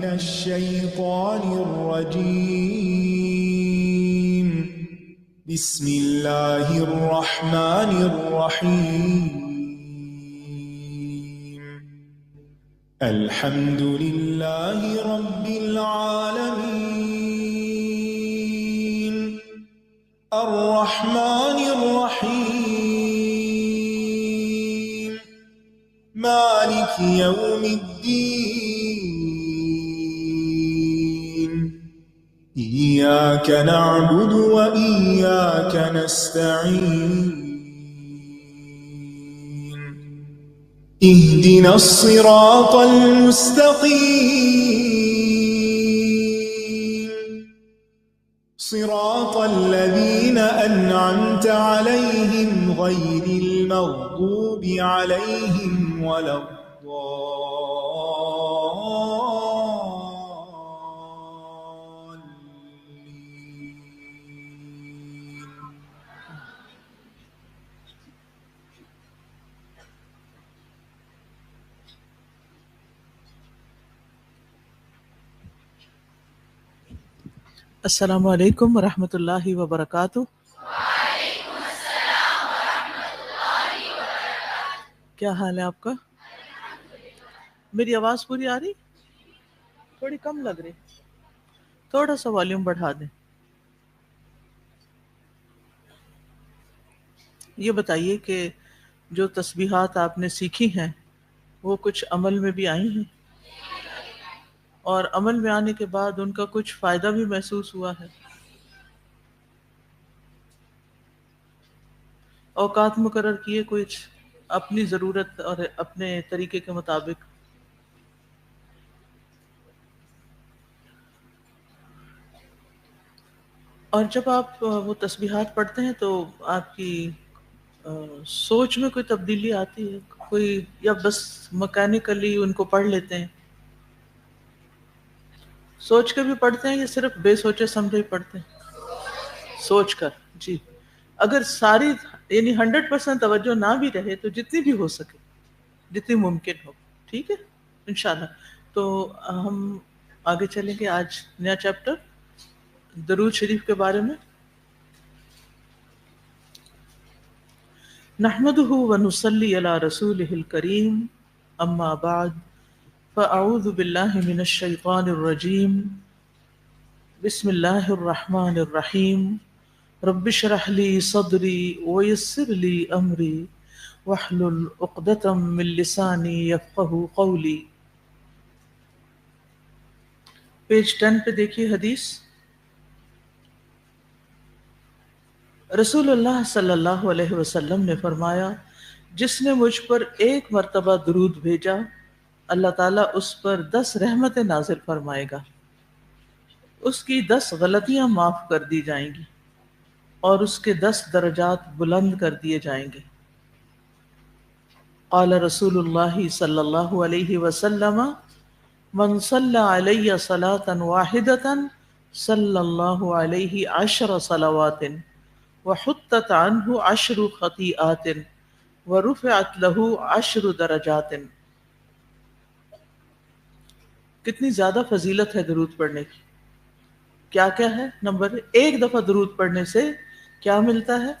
الشيطان الرجيم. بسم الله الرحمن الرحيم. الحمد لله رب العالمين. الرحمن الرحيم. مالك يوم الدين. إياك نعبد وإياك نستعين. اهدنا الصراط المستقيم. صراط الذين أنعمت عليهم غير المغضوب عليهم ولا الضالين. السلام علیکم ورحمۃ اللہ وبرکاتہ۔ کیا حال ہے آپ کا؟ میری آواز پوری آ رہی؟ تھوڑی کم لگ رہی، تھوڑا سا والیوم بڑھا دیں۔ یہ بتائیے کہ جو تسبیحات آپ نے سیکھی ہیں وہ کچھ عمل میں بھی آئی ہیں، اور عمل میں آنے کے بعد ان کا کچھ فائدہ بھی محسوس ہوا ہے؟ اوقات مقرر کیے کچھ اپنی ضرورت اور اپنے طریقے کے مطابق؟ اور جب آپ وہ تسبیحات پڑھتے ہیں تو آپ کی سوچ میں کوئی تبدیلی آتی ہے کوئی، یا بس مکینیکلی ان کو پڑھ لیتے ہیں؟ سوچ کے بھی پڑھتے ہیں یا صرف بے سوچے سمجھے ہی پڑھتے ہیں؟ سوچ کر، جی۔ اگر ساری یعنی 100% توجہ نہ بھی رہے تو جتنی بھی ہو سکے، جتنی ممکن ہو، ٹھیک ہے انشاءاللہ۔ تو ہم آگے چلیں گے، آج نیا چیپٹر درود شریف کے بارے میں۔ نحمده ونصلی علی رسولہ الکریم، اما بعد فاعوذ باللہ من الشیطان الرجیم، بسم اللہ الرحمن الرحیم۔ رب اشرح لی صدری ویسر لی امری واحلل عقدۃ من لسانی یفقہوا قولی۔ پیج 10 پہ دیکھیے حدیث۔ رسول اللہ صلی اللہ علیہ وسلم نے فرمایا، جس نے مجھ پر ایک مرتبہ درود بھیجا اللہ تعالیٰ اس پر 10 رحمتیں نازل فرمائے گا، اس کی 10 غلطیاں معاف کر دی جائیں گی اور اس کے 10 درجات بلند کر دیے جائیں گے۔ قال رسول اللہ صلی اللہ علیہ وسلم، من صلی علی صلاۃ واحدۃ صلی اللہ علیہ 10 صلوات وحطت عنہ 10 خطیئات ورفعت له 10 درجات۔ کتنی زیادہ فضیلت ہے درود پڑھنے کی۔ کیا کیا ہے؟ نمبر 1، دفعہ درود پڑھنے سے کیا ملتا ہے؟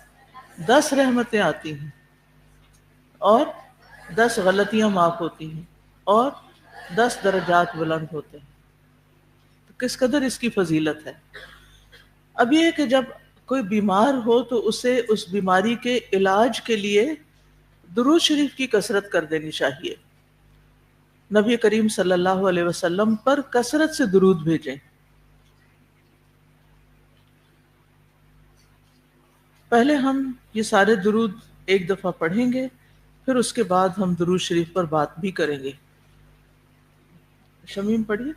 10 رحمتیں آتی ہیں، اور 10 غلطیاں معاف ہوتی ہیں، اور 10 درجات بلند ہوتے ہیں۔ تو کس قدر اس کی فضیلت ہے۔ اب یہ ہے کہ جب کوئی بیمار ہو تو اسے اس بیماری کے علاج کے لیے درود شریف کی کثرت کر دینی چاہیے۔ نبی کریم صلی اللہ علیہ وسلم پر کثرت سے درود بھیجیں۔ پہلے ہم یہ سارے درود ایک دفعہ پڑھیں گے، پھر اس کے بعد ہم درود شریف پر بات بھی کریں گے۔ شمیم پڑھیے،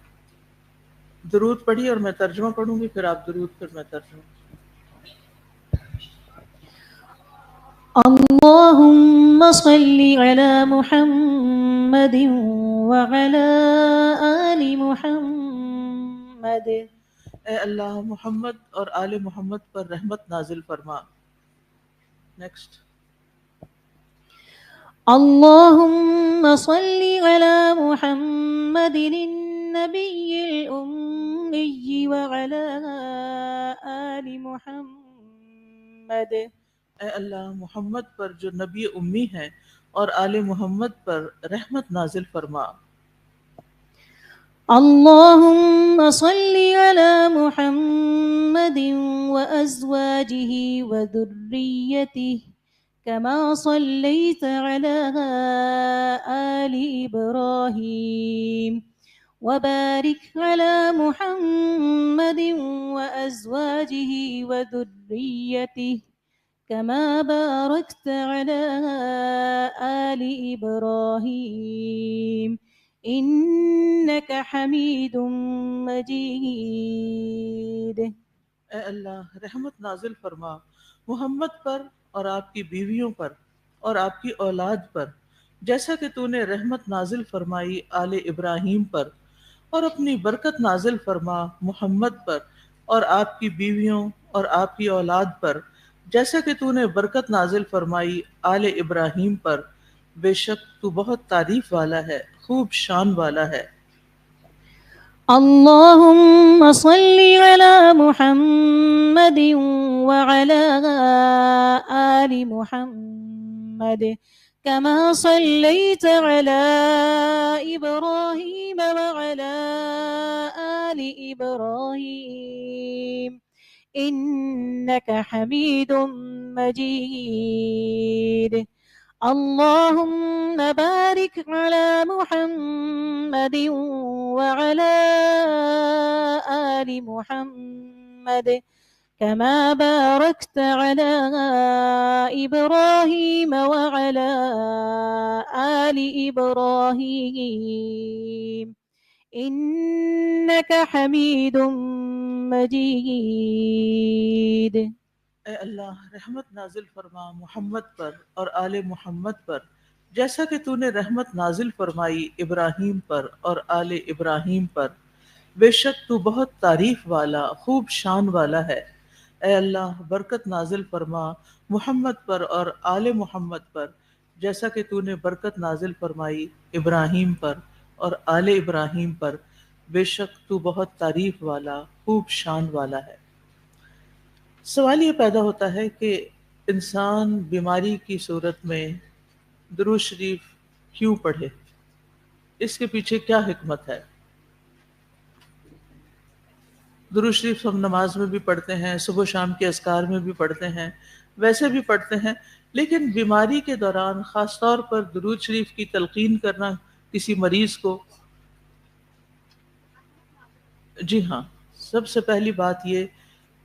درود پڑھیے اور میں ترجمہ پڑھوں گی، پھر آپ درود، پھر میں ترجمہ۔ اللهم صل على محمد وعلى آل محمد۔ اے اللہ محمد اور آل محمد پر رحمت نازل فرما۔ نیکسٹ۔ اللهم صل على محمد النبي الأمي وعلى آل محمد. اے اللہ محمد پر جو نبی امی ہیں اور آل محمد پر رحمت نازل فرما. اللهم صل على محمد وأزواجه وذريته كما صليت على آل إبراهيم وبارك على محمد وأزواجه وذريته كما باركت على آل إبراهيم إنك حميد مجيد. اے اللہ رحمت نازل فرما محمد پر اور آپ کی بیویوں پر اور آپ کی اولاد پر جیسا کہ تو نے رحمت نازل فرمائی آل ابراہیم پر، اور اپنی برکت نازل فرما محمد پر اور آپ کی بیویوں اور آپ کی اولاد پر جیسا کہ تو نے برکت نازل فرمائی آل ابراہیم پر، بے شک تو بہت تعریف والا ہے، خوب شان والا ہے. اللهم صل على محمد وعلى آل محمد كما صليت على إبراهيم وعلى آل إبراهيم إنك حميد مجيد. اللهم بارك على محمد وعلى آل محمد كما باركت على إبراهيم وعلى آل إبراهيم إنك حميد مجيد. اے اللہ رحمت نازل فرما محمد پر اور آل محمد پر جیسا کہ تو نے رحمت نازل فرمائی ابراہیم پر اور آل ابراہیم پر، بے شک تو بہت تعریف والا خوب شان والا ہے. اے اللہ برکت نازل فرما محمد پر اور آل محمد پر جیسا کہ تو نے برکت نازل فرمائی ابراہیم پر اور آل ابراہیم پر، بے شک تو بہت تعریف والا خوب شان والا ہے. سوال یہ پیدا ہوتا ہے کہ انسان بیماری کی صورت میں درود شریف کیوں پڑھے؟ اس کے پیچھے کیا حکمت ہے؟ درود شریف ہم نماز میں بھی پڑھتے ہیں، صبح و شام کے اذکار میں بھی پڑھتے ہیں، ویسے بھی پڑھتے ہیں، لیکن بیماری کے دوران خاص طور پر درود شریف کی تلقین کرنا کسی مریض کو، جی ہاں، سب سے پہلی بات یہ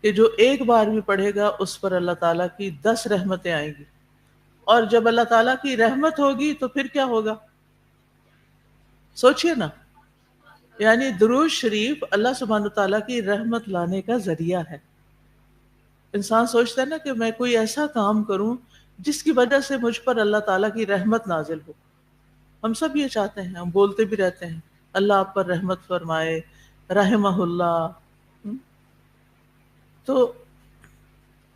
کہ جو ایک بار بھی پڑھے گا اس پر اللہ تعالیٰ کی 10 رحمتیں آئیں گی، اور جب اللہ تعالیٰ کی رحمت ہوگی تو پھر کیا ہوگا؟ سوچئے نا، یعنی درود شریف اللہ سبحانہ تعالیٰ کی رحمت لانے کا ذریعہ ہے. انسان سوچتا ہے نا کہ میں کوئی ایسا کام کروں جس کی وجہ سے مجھ پر اللہ تعالیٰ کی رحمت نازل ہو. ہم سب یہ چاہتے ہیں، ہم بولتے بھی رہتے ہیں اللہ آپ پر رحمت فرمائے، رحمہ اللہ. تو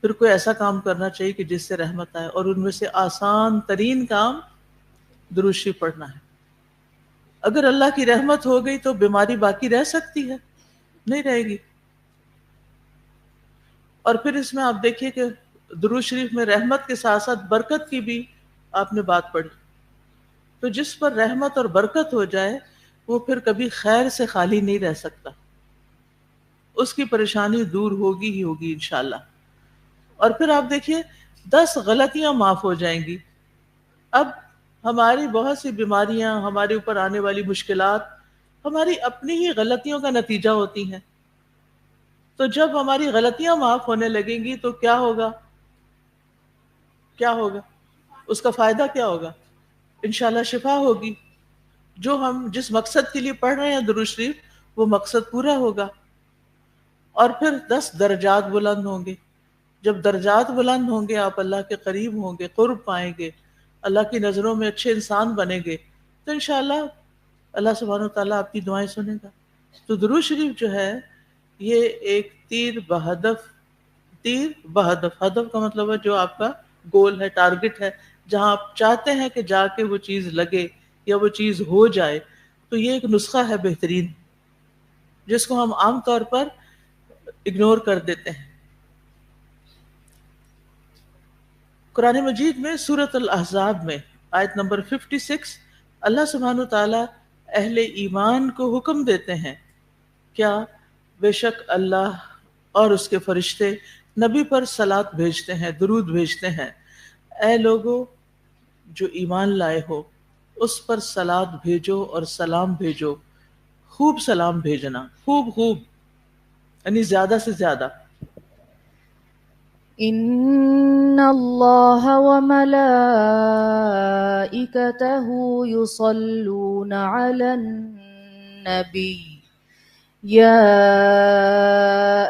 پھر کوئی ایسا کام کرنا چاہیے کہ جس سے رحمت آئے، اور ان میں سے آسان ترین کام درود شریف پڑھنا ہے. اگر اللہ کی رحمت ہو گئی تو بیماری باقی رہ سکتی ہے؟ نہیں رہے گی. اور پھر اس میں آپ دیکھیے کہ درود شریف میں رحمت کے ساتھ ساتھ برکت کی بھی آپ نے بات پڑھی. تو جس پر رحمت اور برکت ہو جائے وہ پھر کبھی خیر سے خالی نہیں رہ سکتا، اس کی پریشانی دور ہوگی ہی ہوگی انشاءاللہ. اور پھر آپ دیکھیے 10 غلطیاں معاف ہو جائیں گی. اب ہماری بہت سی بیماریاں، ہمارے اوپر آنے والی مشکلات ہماری اپنی ہی غلطیوں کا نتیجہ ہوتی ہیں. تو جب ہماری غلطیاں معاف ہونے لگیں گی تو کیا ہوگا؟ کیا ہوگا؟ اس کا فائدہ کیا ہوگا؟ انشاءاللہ شفا ہوگی. جو ہم جس مقصد کے لیے پڑھ رہے ہیں درود شریف، وہ مقصد پورا ہوگا. اور پھر 10 درجات بلند ہوں گے. جب درجات بلند ہوں گے آپ اللہ کے قریب ہوں گے، قرب پائیں گے، اللہ کی نظروں میں اچھے انسان بنیں گے، تو انشاءاللہ اللہ سبحانہ وتعالیٰ آپ کی دعائیں سنے گا. تو درود شریف جو ہے یہ ایک تیر بہدف، ہدف کا مطلب ہے جو آپ کا گول ہے، ٹارگٹ ہے، جہاں آپ چاہتے ہیں کہ جا کے وہ چیز لگے یا وہ چیز ہو جائے. تو یہ ایک نسخہ ہے بہترین. جس کو ہم عام طور پر اگنور کر دیتے ہیں. قرآن مجید میں سورۃ الاحزاب میں آیت نمبر 56 اللہ سبحانہ تعالیٰ اہل ایمان کو حکم دیتے ہیں کیا بے شک اللہ اور اس کے فرشتے نبی پر صلات بھیجتے ہیں، درود بھیجتے ہیں. اے لوگو جو ایمان لائے ہو اس پر صلات بھیجو اور سلام بھیجو. خوب سلام بھیجنا، خوب خوب یعنی زیادہ سے زیادہ. ان اللہ وملائکتہ یصلون علی النبی یا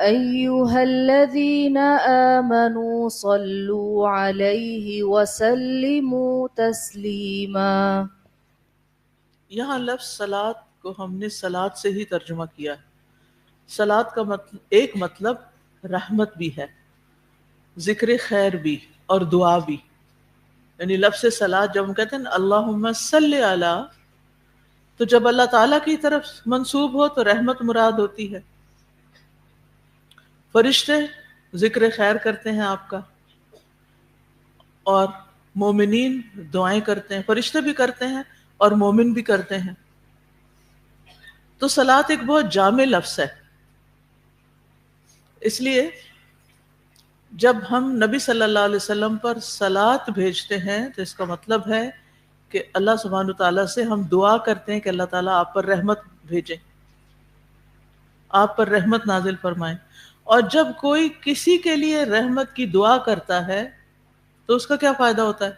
ایہا الذین آمنوا صلوا علیہ وسلموا تسلیما. یہاں لفظ صلات کو ہم نے صلات سے ہی ترجمہ کیا ہے. صلات کا ایک مطلب رحمت بھی ہے، ذکر خیر بھی اور دعا بھی. یعنی لفظ صلات جب ہم کہتے ہیں اللہم صلی علی، تو جب اللہ تعالیٰ کی طرف منسوب ہو تو رحمت مراد ہوتی ہے. فرشتے ذکر خیر کرتے ہیں آپ کا، اور مومنین دعائیں کرتے ہیں. فرشتے بھی کرتے ہیں اور مومن بھی کرتے ہیں. تو صلات ایک بہت جامع لفظ ہے. اس لیے جب ہم نبی صلی اللہ علیہ وسلم پر صلات بھیجتے ہیں تو اس کا مطلب ہے کہ اللہ سبحانہ تعالیٰ سے ہم دعا کرتے ہیں کہ اللہ تعالیٰ آپ پر رحمت بھیجیں، آپ پر رحمت نازل فرمائیں. اور جب کوئی کسی کے لیے رحمت کی دعا کرتا ہے تو اس کا کیا فائدہ ہوتا ہے؟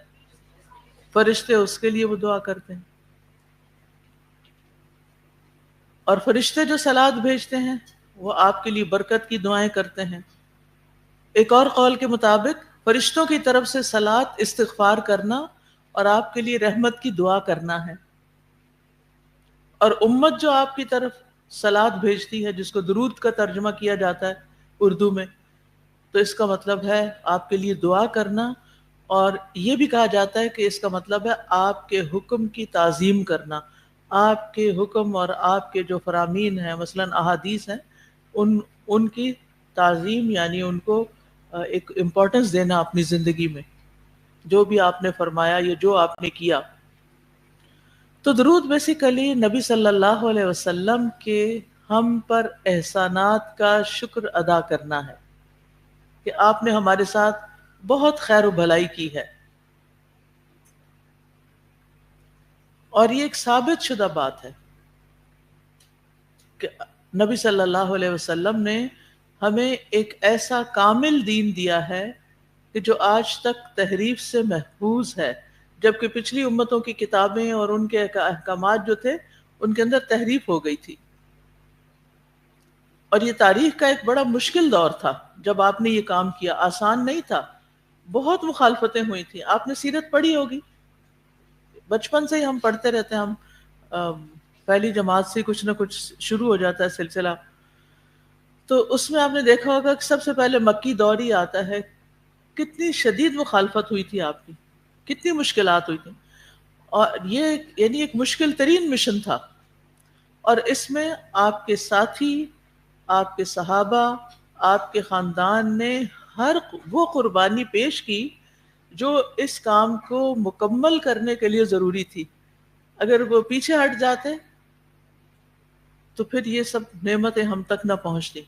فرشتے اس کے لیے وہ دعا کرتے ہیں. اور فرشتے جو صلات بھیجتے ہیں وہ آپ کے لیے برکت کی دعائیں کرتے ہیں. ایک اور قول کے مطابق فرشتوں کی طرف سے صلات استغفار کرنا اور آپ کے لیے رحمت کی دعا کرنا ہے. اور امت جو آپ کی طرف صلات بھیجتی ہے، جس کو درود کا ترجمہ کیا جاتا ہے اردو میں، تو اس کا مطلب ہے آپ کے لیے دعا کرنا. اور یہ بھی کہا جاتا ہے کہ اس کا مطلب ہے آپ کے حکم کی تعظیم کرنا. آپ کے حکم اور آپ کے جو فرامین ہیں، مثلاً احادیث ہیں، ان کی تعظیم یعنی ان کو ایک امپورٹنس دینا اپنی زندگی میں. جو بھی آپ نے فرمایا یا جو آپ نے کیا. تو درود بیسیکلی نبی صلی اللہ علیہ وسلم کے ہم پر احسانات کا شکر ادا کرنا ہے کہ آپ نے ہمارے ساتھ بہت خیر و بھلائی کی ہے. اور یہ ایک ثابت شدہ بات ہے کہ نبی صلی اللہ علیہ وسلم نے ہمیں ایک ایسا کامل دین دیا ہے کہ جو آج تک تحریف سے محفوظ ہے، جبکہ پچھلی امتوں کی کتابیں اور ان کے احکامات جو تھے ان کے اندر تحریف ہو گئی تھی. اور یہ تاریخ کا ایک بڑا مشکل دور تھا جب آپ نے یہ کام کیا. آسان نہیں تھا، بہت مخالفتیں ہوئی تھیں. آپ نے سیرت پڑھی ہوگی، بچپن سے ہی ہم پڑھتے رہتے ہیں. ہم پہلی جماعت سے کچھ نہ کچھ شروع ہو جاتا ہے سلسلہ. تو اس میں آپ نے دیکھا ہوگا کہ سب سے پہلے مکی دور ہی آتا ہے. کتنی شدید مخالفت ہوئی تھی آپ کی، کتنی مشکلات ہوئی تھی. اور یہ یعنی ایک مشکل ترین مشن تھا. اور اس میں آپ کے ساتھی، آپ کے صحابہ، آپ کے خاندان نے ہر وہ قربانی پیش کی جو اس کام کو مکمل کرنے کے لیے ضروری تھی. اگر وہ پیچھے ہٹ جاتے تو پھر یہ سب نعمتیں ہم تک نہ پہنچتی.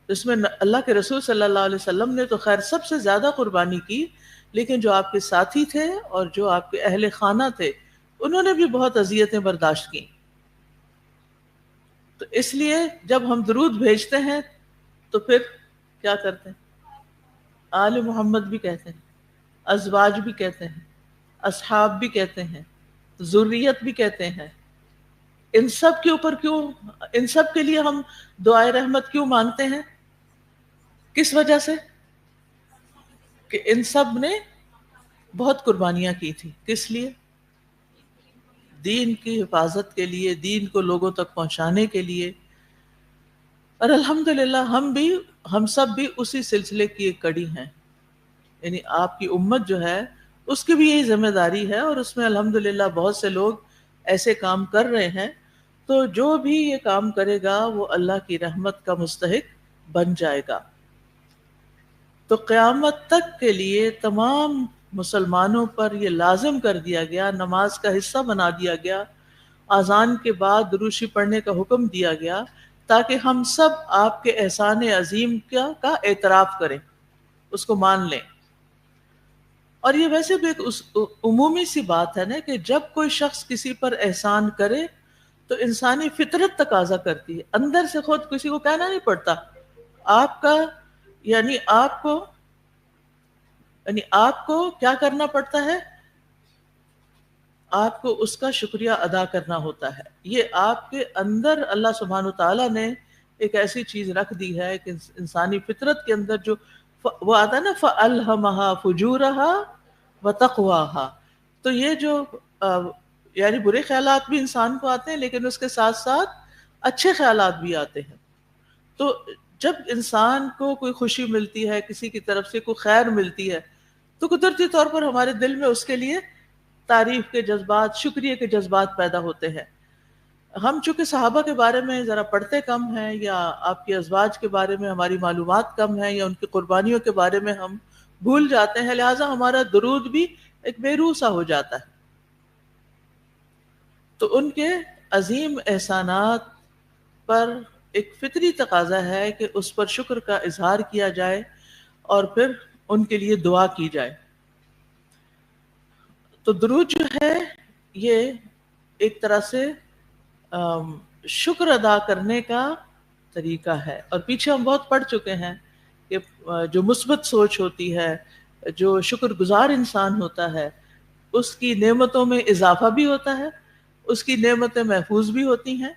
اس میں اللہ کے رسول صلی اللہ علیہ وسلم نے تو خیر سب سے زیادہ قربانی کی، لیکن جو آپ کے ساتھی تھے اور جو آپ کے اہل خانہ تھے انہوں نے بھی بہت اذیتیں برداشت کی. تو اس لیے جب ہم درود بھیجتے ہیں تو پھر کیا کرتے ہیں؟ آل محمد بھی کہتے ہیں، ازواج بھی کہتے ہیں، اصحاب بھی کہتے ہیں، ذریت بھی کہتے ہیں. ان سب کے اوپر کیوں، ان سب کے لیے ہم دعائے رحمت کیوں مانگتے ہیں؟ کس وجہ سے؟ کہ ان سب نے بہت قربانیاں کی تھی. کس لیے؟ دین کی حفاظت کے لیے، دین کو لوگوں تک پہنچانے کے لیے. اور الحمدللہ ہم سب بھی اسی سلسلے کی ایک کڑی ہیں. یعنی آپ کی امت جو ہے اس کی بھی یہی ذمہ داری ہے، اور اس میں الحمدللہ بہت سے لوگ ایسے کام کر رہے ہیں. تو جو بھی یہ کام کرے گا وہ اللہ کی رحمت کا مستحق بن جائے گا. تو قیامت تک کے لیے تمام مسلمانوں پر یہ لازم کر دیا گیا، نماز کا حصہ بنا دیا گیا، اذان کے بعد درود شریف پڑھنے کا حکم دیا گیا، تاکہ ہم سب آپ کے احسان عظیم کا اعتراف کریں، اس کو مان لیں. اور یہ ویسے بھی ایک عمومی سی بات ہے نا کہ جب کوئی شخص کسی پر احسان کرے تو انسانی فطرت تقاضا کرتی ہے، اندر سے خود کسی کو کہنا نہیں پڑتا آپ کا، یعنی آپ کو کیا کرنا پڑتا ہے، آپ کو اس کا شکریہ ادا کرنا ہوتا ہے. یہ آپ کے اندر اللہ سبحانہ تعالیٰ نے ایک ایسی چیز رکھ دی ہے کہ انسانی فطرت کے اندر جو وہ آتا ہے نا فَأَلْهَمَهَا فُجُورَهَا وَتَقْوَاهَا، تو یہ جو یعنی برے خیالات بھی انسان کو آتے ہیں لیکن اس کے ساتھ ساتھ اچھے خیالات بھی آتے ہیں. تو جب انسان کو کوئی خوشی ملتی ہے، کسی کی طرف سے کوئی خیر ملتی ہے، تو قدرتی طور پر ہمارے دل میں اس کے لیے تعریف کے جذبات، شکریہ کے جذبات پیدا ہوتے ہیں. ہم چونکہ صحابہ کے بارے میں ذرا پڑھتے کم ہیں، یا آپ کے ازواج کے بارے میں ہماری معلومات کم ہیں، یا ان کی قربانیوں کے بارے میں ہم بھول جاتے ہیں، لہٰذا ہمارا درود بھی ایک بے روح سا ہو جاتا ہے. تو ان کے عظیم احسانات پر ایک فطری تقاضا ہے کہ اس پر شکر کا اظہار کیا جائے اور پھر ان کے لیے دعا کی جائے. تو درود جو ہے یہ ایک طرح سے شکر ادا کرنے کا طریقہ ہے. اور پیچھے ہم بہت پڑھ چکے ہیں کہ جو مثبت سوچ ہوتی ہے، جو شکر گزار انسان ہوتا ہے، اس کی نعمتوں میں اضافہ بھی ہوتا ہے، اس کی نعمتیں محفوظ بھی ہوتی ہیں،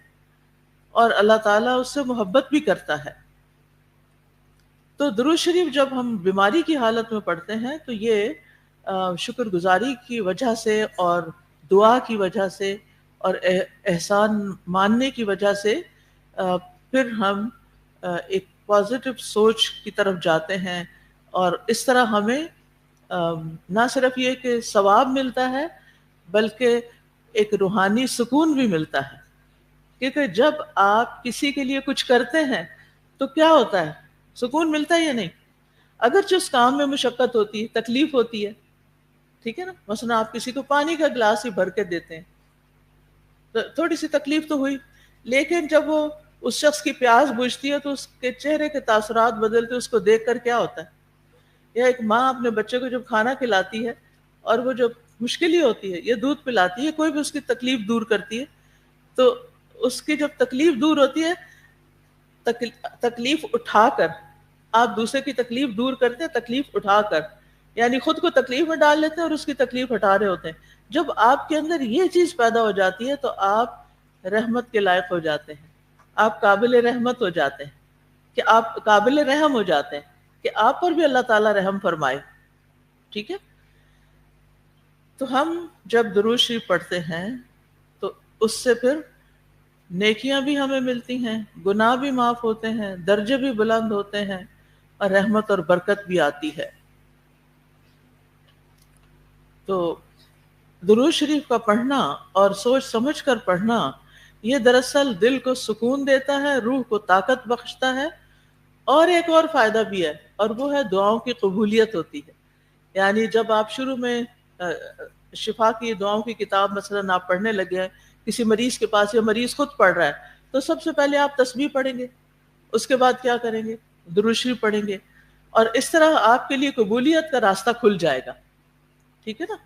اور اللہ تعالیٰ اس سے محبت بھی کرتا ہے. تو درود شریف جب ہم بیماری کی حالت میں پڑھتے ہیں تو یہ شکر گزاری کی وجہ سے اور دعا کی وجہ سے اور احسان ماننے کی وجہ سے پھر ہم ایک پازیٹو سوچ کی طرف جاتے ہیں، اور اس طرح ہمیں نہ صرف یہ کہ ثواب ملتا ہے بلکہ ایک روحانی سکون بھی ملتا ہے. کیونکہ جب آپ کسی کے لیے کچھ کرتے ہیں تو کیا ہوتا ہے، سکون ملتا ہے یا نہیں؟ اگرچہ اس کام میں مشقت ہوتی ہے، تکلیف ہوتی ہے، ٹھیک ہے نا. مثلا آپ کسی کو پانی کا گلاس ہی بھر کے دیتے ہیں تو تھوڑی سی تکلیف تو ہوئی، لیکن جب وہ اس شخص کی پیاس بجھتی ہے تو اس کے چہرے کے تاثرات بدلتے، اس کو دیکھ کر کیا ہوتا ہے. یا ایک ماں اپنے بچے کو جب کھانا کھلاتی ہے اور وہ جو مشکل ہی ہوتی ہے، یہ دودھ پلاتی ہے، کوئی بھی اس کی تکلیف دور کرتی ہے، تو اس کی جب تکلیف دور ہوتی ہے، تکلیف اٹھا کر آپ دوسرے کی تکلیف دور کرتے ہیں، تکلیف اٹھا کر، یعنی خود کو تکلیف میں ڈال لیتے ہیں اور اس کی تکلیف ہٹا رہے ہوتے ہیں. جب آپ کے اندر یہ چیز پیدا ہو جاتی ہے تو آپ رحمت کے لائق ہو جاتے ہیں، آپ قابل رحمت ہو جاتے ہیں، کہ آپ قابل رحم ہو جاتے ہیں کہ آپ پر بھی اللہ تعالیٰ رحم فرمائے. ٹھیک ہے. تو ہم جب درود شریف پڑھتے ہیں تو اس سے پھر نیکیاں بھی ہمیں ملتی ہیں، گناہ بھی معاف ہوتے ہیں، درجے بھی بلند ہوتے ہیں، اور رحمت اور برکت بھی آتی ہے. تو درود شریف کا پڑھنا اور سوچ سمجھ کر پڑھنا یہ دراصل دل کو سکون دیتا ہے، روح کو طاقت بخشتا ہے، اور ایک اور فائدہ بھی ہے، اور وہ ہے دعاؤں کی قبولیت ہوتی ہے. یعنی جب آپ شروع میں شفا کی دعاؤں کی کتاب مثلا آپ پڑھنے لگے ہیں کسی مریض کے پاس، یا مریض خود پڑھ رہا ہے، تو سب سے پہلے آپ تسبیح پڑھیں گے، اس کے بعد کیا کریں گے، درود شریف پڑھیں گے، اور اس طرح آپ کے لیے قبولیت کا راستہ کھل جائے گا. ٹھیک ہے نا.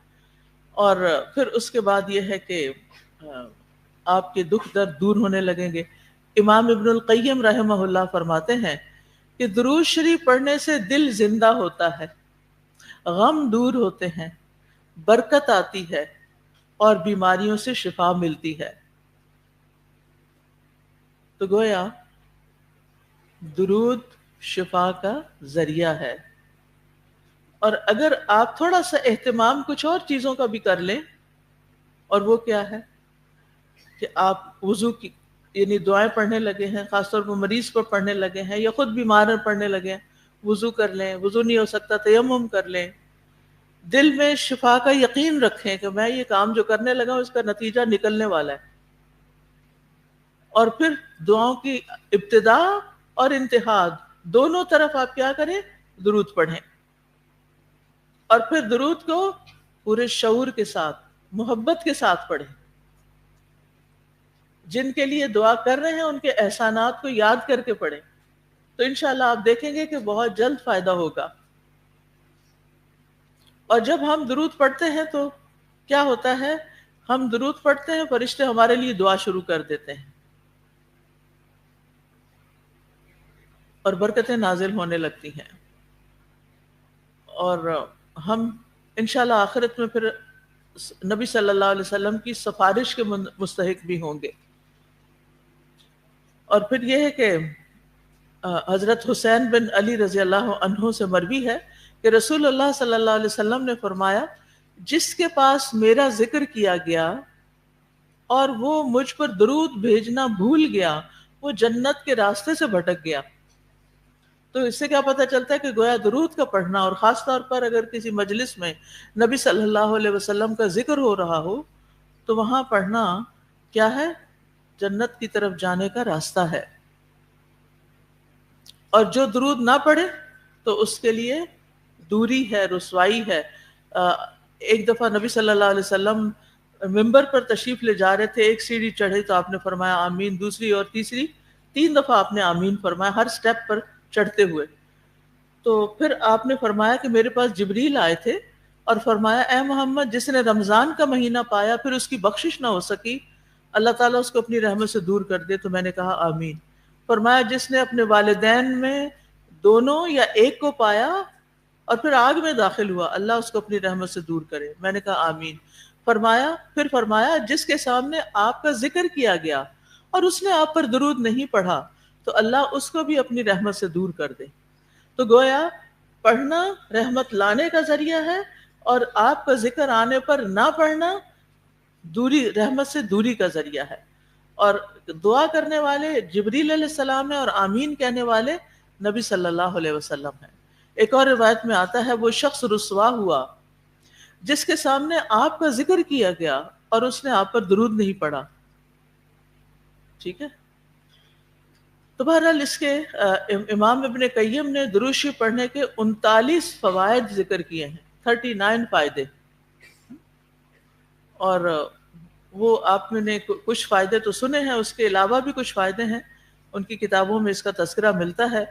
اور پھر اس کے بعد یہ ہے کہ آپ کے دکھ درد دور ہونے لگیں گے. امام ابن القیم رحمہ اللہ فرماتے ہیں کہ درود شریف پڑھنے سے دل زندہ ہوتا ہے، غم دور ہوتے ہیں، برکت آتی ہے، اور بیماریوں سے شفا ملتی ہے. تو گویا درود شفا کا ذریعہ ہے. اور اگر آپ تھوڑا سا اہتمام کچھ اور چیزوں کا بھی کر لیں، اور وہ کیا ہے کہ آپ وضو کی یعنی دعائیں پڑھنے لگے ہیں، خاص طور پر مریض پر پڑھنے لگے ہیں، یا خود بیمار پڑھنے لگے ہیں، وضو کر لیں، وضو نہیں ہو سکتا تیمم کر لیں، دل میں شفا کا یقین رکھیں کہ میں یہ کام جو کرنے لگا ہوں اس کا نتیجہ نکلنے والا ہے. اور پھر دعاؤں کی ابتدا اور انتہا دونوں طرف آپ کیا کریں؟ درود پڑھیں. اور پھر درود کو پورے شعور کے ساتھ، محبت کے ساتھ پڑھیں. جن کے لیے دعا کر رہے ہیں ان کے احسانات کو یاد کر کے پڑھیں، تو انشاءاللہ آپ دیکھیں گے کہ بہت جلد فائدہ ہوگا. اور جب ہم درود پڑھتے ہیں تو کیا ہوتا ہے؟ ہم درود پڑھتے ہیں، فرشتے ہمارے لیے دعا شروع کر دیتے ہیں اور برکتیں نازل ہونے لگتی ہیں، اور ہم انشاءاللہ آخرت میں پھر نبی صلی اللہ علیہ وسلم کی سفارش کے مستحق بھی ہوں گے. اور پھر یہ ہے کہ حضرت حسین بن علی رضی اللہ عنہ سے مروی ہے کہ رسول اللہ صلی اللہ علیہ وسلم نے فرمایا، جس کے پاس میرا ذکر کیا گیا اور وہ مجھ پر درود بھیجنا بھول گیا، وہ جنت کے راستے سے بھٹک گیا. تو اس سے کیا پتہ چلتا ہے کہ گویا درود کا پڑھنا، اور خاص طور پر اگر کسی مجلس میں نبی صلی اللہ علیہ وسلم کا ذکر ہو رہا ہو تو وہاں پڑھنا کیا ہے؟ جنت کی طرف جانے کا راستہ ہے. اور جو درود نہ پڑھے تو اس کے لیے دوری ہے، رسوائی ہے. ایک دفعہ نبی صلی اللہ علیہ وسلم ممبر پر تشریف لے جا رہے تھے، ایک سیڑھی چڑھے تو آپ نے فرمایا آمین، دوسری اور تیسری، 3 دفعہ آپ نے آمین فرمایا ہر سٹیپ پر چڑھتے ہوئے. تو پھر آپ نے فرمایا کہ میرے پاس جبریل آئے تھے اور فرمایا اے محمد، جس نے رمضان کا مہینہ پایا پھر اس کی بخشش نہ ہو سکی، اللہ تعالیٰ اس کو اپنی رحمت سے دور کر دے. تو میں نے کہا آمین. فرمایا جس نے اپنے والدین میں دونوں یا ایک کو پایا اور پھر آگ میں داخل ہوا، اللہ اس کو اپنی رحمت سے دور کرے. میں نے کہا آمین. فرمایا جس کے سامنے آپ کا ذکر کیا گیا اور اس نے آپ پر درود نہیں پڑھا تو اللہ اس کو بھی اپنی رحمت سے دور کر دے. تو گویا پڑھنا رحمت لانے کا ذریعہ ہے، اور آپ کا ذکر آنے پر نہ پڑھنا دوری، رحمت سے دوری کا ذریعہ ہے. اور دعا کرنے والے جبریل علیہ السلام ہیں اور آمین کہنے والے نبی صلی اللہ علیہ وسلم ہیں. ایک اور روایت میں آتا ہے وہ شخص رسوا ہوا جس کے سامنے آپ کا ذکر کیا گیا اور اس نے آپ پر درود نہیں پڑھا. ٹھیک ہے. تو بہرحال اس کے امام ابن قیم نے درود شریف پڑھنے کے 39 فوائد ذکر کیے ہیں، 39 فائدے. اور وہ آپ نے کچھ فائدے تو سنے ہیں، اس کے علاوہ بھی کچھ فائدے ہیں، ان کی کتابوں میں اس کا تذکرہ ملتا ہے.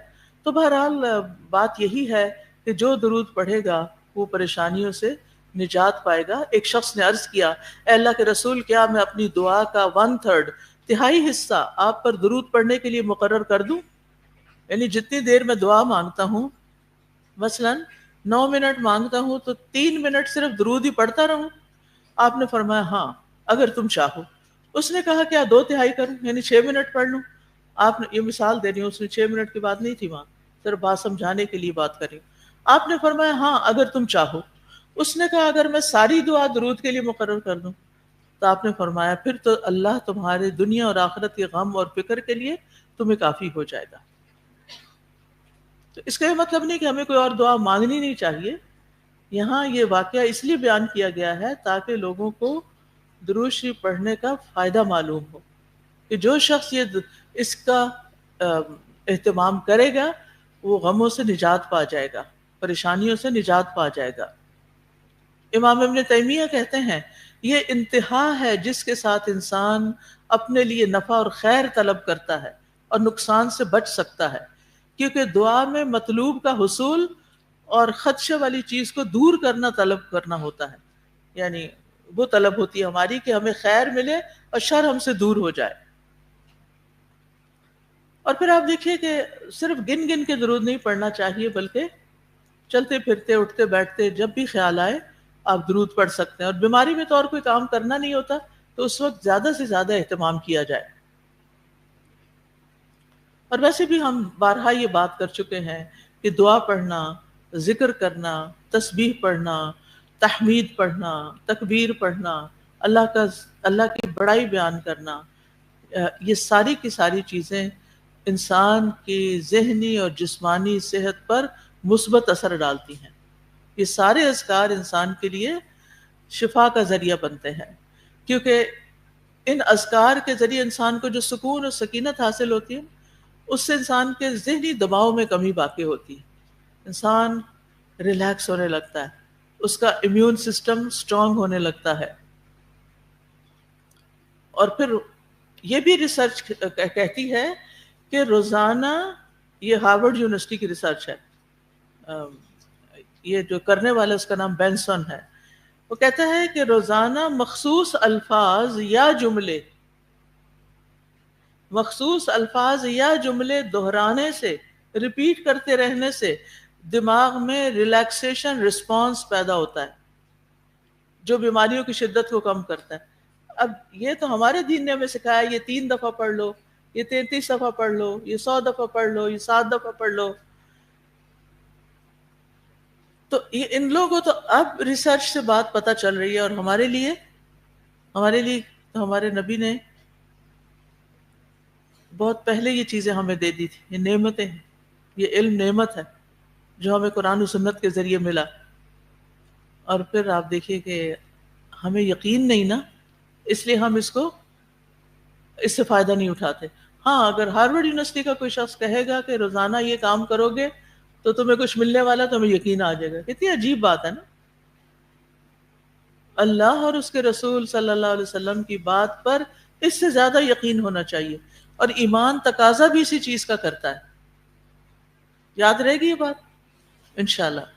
تو بہرحال بات یہی ہے کہ جو درود پڑھے گا وہ پریشانیوں سے نجات پائے گا. ایک شخص نے عرض کیا اے اللہ کے رسول، کیا میں اپنی دعا کا 1/3 تہائی حصہ آپ پر درود پڑھنے کے لیے مقرر کر دوں؟ یعنی جتنی دیر میں دعا مانگتا ہوں، مثلا 9 منٹ مانگتا ہوں تو 3 منٹ صرف درود ہی پڑھتا رہوں؟ آپ نے فرمایا ہاں اگر تم چاہو. اس نے کہا کیا 2/3 کروں، یعنی 6 منٹ پڑھ لوں؟ آپ نے یہ مثال دے رہی ہوں، اس نے 6 منٹ کی بات نہیں تھی وہاں، صرف بات سمجھانے کے لیے بات کری. آپ نے فرمایا ہاں اگر تم چاہو. اس نے کہا اگر میں ساری دعا درود کے لیے مقرر کر دوں؟ تو آپ نے فرمایا پھر تو اللہ تمہارے دنیا اور آخرت کے غم اور فکر کے لیے تمہیں کافی ہو جائے گا. تو اس کا یہ مطلب نہیں کہ ہمیں کوئی اور دعا مانگنی نہیں چاہیے. یہاں یہ واقعہ اس لیے بیان کیا گیا ہے تاکہ لوگوں کو درود شریف پڑھنے کا فائدہ معلوم ہو کہ جو شخص اس کا اہتمام کرے گا وہ غموں سے نجات پا جائے گا، پریشانیوں سے نجات پا جائے گا. امام ابن تیمیہ کہتے ہیں یہ انتہا ہے جس کے ساتھ انسان اپنے لیے نفع اور خیر طلب کرتا ہے اور نقصان سے بچ سکتا ہے، کیونکہ دعا میں مطلوب کا حصول اور خدشے والی چیز کو دور کرنا طلب کرنا ہوتا ہے. یعنی وہ طلب ہوتی ہے ہماری کہ ہمیں خیر ملے اور شر ہم سے دور ہو جائے. اور پھر آپ دیکھیے کہ صرف گن گن کے درود نہیں پڑھنا چاہیے، بلکہ چلتے پھرتے اٹھتے بیٹھتے جب بھی خیال آئے آپ درود پڑھ سکتے ہیں. اور بیماری میں تو اور کوئی کام کرنا نہیں ہوتا تو اس وقت زیادہ سے زیادہ اہتمام کیا جائے. اور ویسے بھی ہم بارہا یہ بات کر چکے ہیں کہ دعا پڑھنا، ذکر کرنا، تسبیح پڑھنا، تحمید پڑھنا، تکبیر پڑھنا، اللہ کی بڑائی بیان کرنا، یہ ساری کی ساری چیزیں انسان کی ذہنی اور جسمانی صحت پر مثبت اثر ڈالتی ہیں. یہ سارے اذکار انسان کے لیے شفا کا ذریعہ بنتے ہیں، کیونکہ ان اذکار کے ذریعے انسان کو جو سکون اور سکینت حاصل ہوتی ہے اس سے انسان کے ذہنی دباؤ میں کمی واقع ہوتی ہے، انسان ریلیکس ہونے لگتا ہے، اس کا امیون سسٹم سٹرونگ ہونے لگتا ہے. اور پھر یہ بھی ریسرچ کہتی ہے کہ روزانہ، یہ ہارورڈ یونیورسٹی کی ریسرچ ہے، یہ جو کرنے والا اس کا نام بینسن ہے، وہ کہتا ہے کہ روزانہ مخصوص الفاظ یا جملے دہرانے سے، ریپیٹ کرتے رہنے سے دماغ میں ریلیکسیشن رسپانس پیدا ہوتا ہے جو بیماریوں کی شدت کو کم کرتا ہے. اب یہ تو ہمارے دین نے ہمیں سکھایا یہ 3 دفعہ پڑھ لو، یہ 33 دفعہ پڑھ لو، یہ 100 دفعہ پڑھ لو، یہ 7 دفعہ پڑھ لو. تو ان لوگوں تو اب ریسرچ سے بات پتہ چل رہی ہے، اور ہمارے لیے تو ہمارے نبی نے بہت پہلے یہ چیزیں ہمیں دے دی تھی. یہ نعمتیں ہیں، یہ علم نعمت ہے جو ہمیں قرآن و سنت کے ذریعے ملا. اور پھر آپ دیکھیے کہ ہمیں یقین نہیں نا، اس لیے ہم اس سے فائدہ نہیں اٹھاتے. ہاں، اگر ہارورڈ یونیورسٹی کا کوئی شخص کہے گا کہ روزانہ یہ کام کرو گے تو تمہیں کچھ ملنے والا، تو ہمیں یقین آ جائے گا. کتنی عجیب بات ہے نا. اللہ اور اس کے رسول صلی اللہ علیہ وسلم کی بات پر اس سے زیادہ یقین ہونا چاہیے، اور ایمان تقاضا بھی اسی چیز کا کرتا ہے. یاد رہے گی یہ بات انشاءاللہ.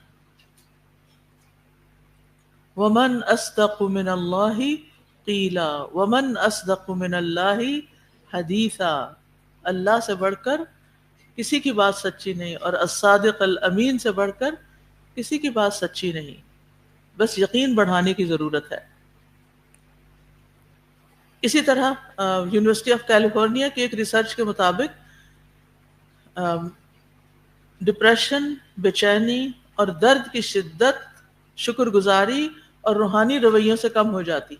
وَمَنْ أَصْدَقُ مِنَ اللَّهِ قِيلًا وَمَنْ أَصْدَقُ مِنَ اللَّهِ حَدِيثًا. اللہ سے بڑھ کر کسی کی بات سچی نہیں، اور الصادق الامین سے بڑھ کر کسی کی بات سچی نہیں. بس یقین بڑھانے کی ضرورت ہے. اسی طرح یونیورسٹی آف کیلیفورنیا کی ایک ریسرچ کے مطابق ڈپریشن، بے چینی اور درد کی شدت شکر گزاری اور روحانی رویوں سے کم ہو جاتی.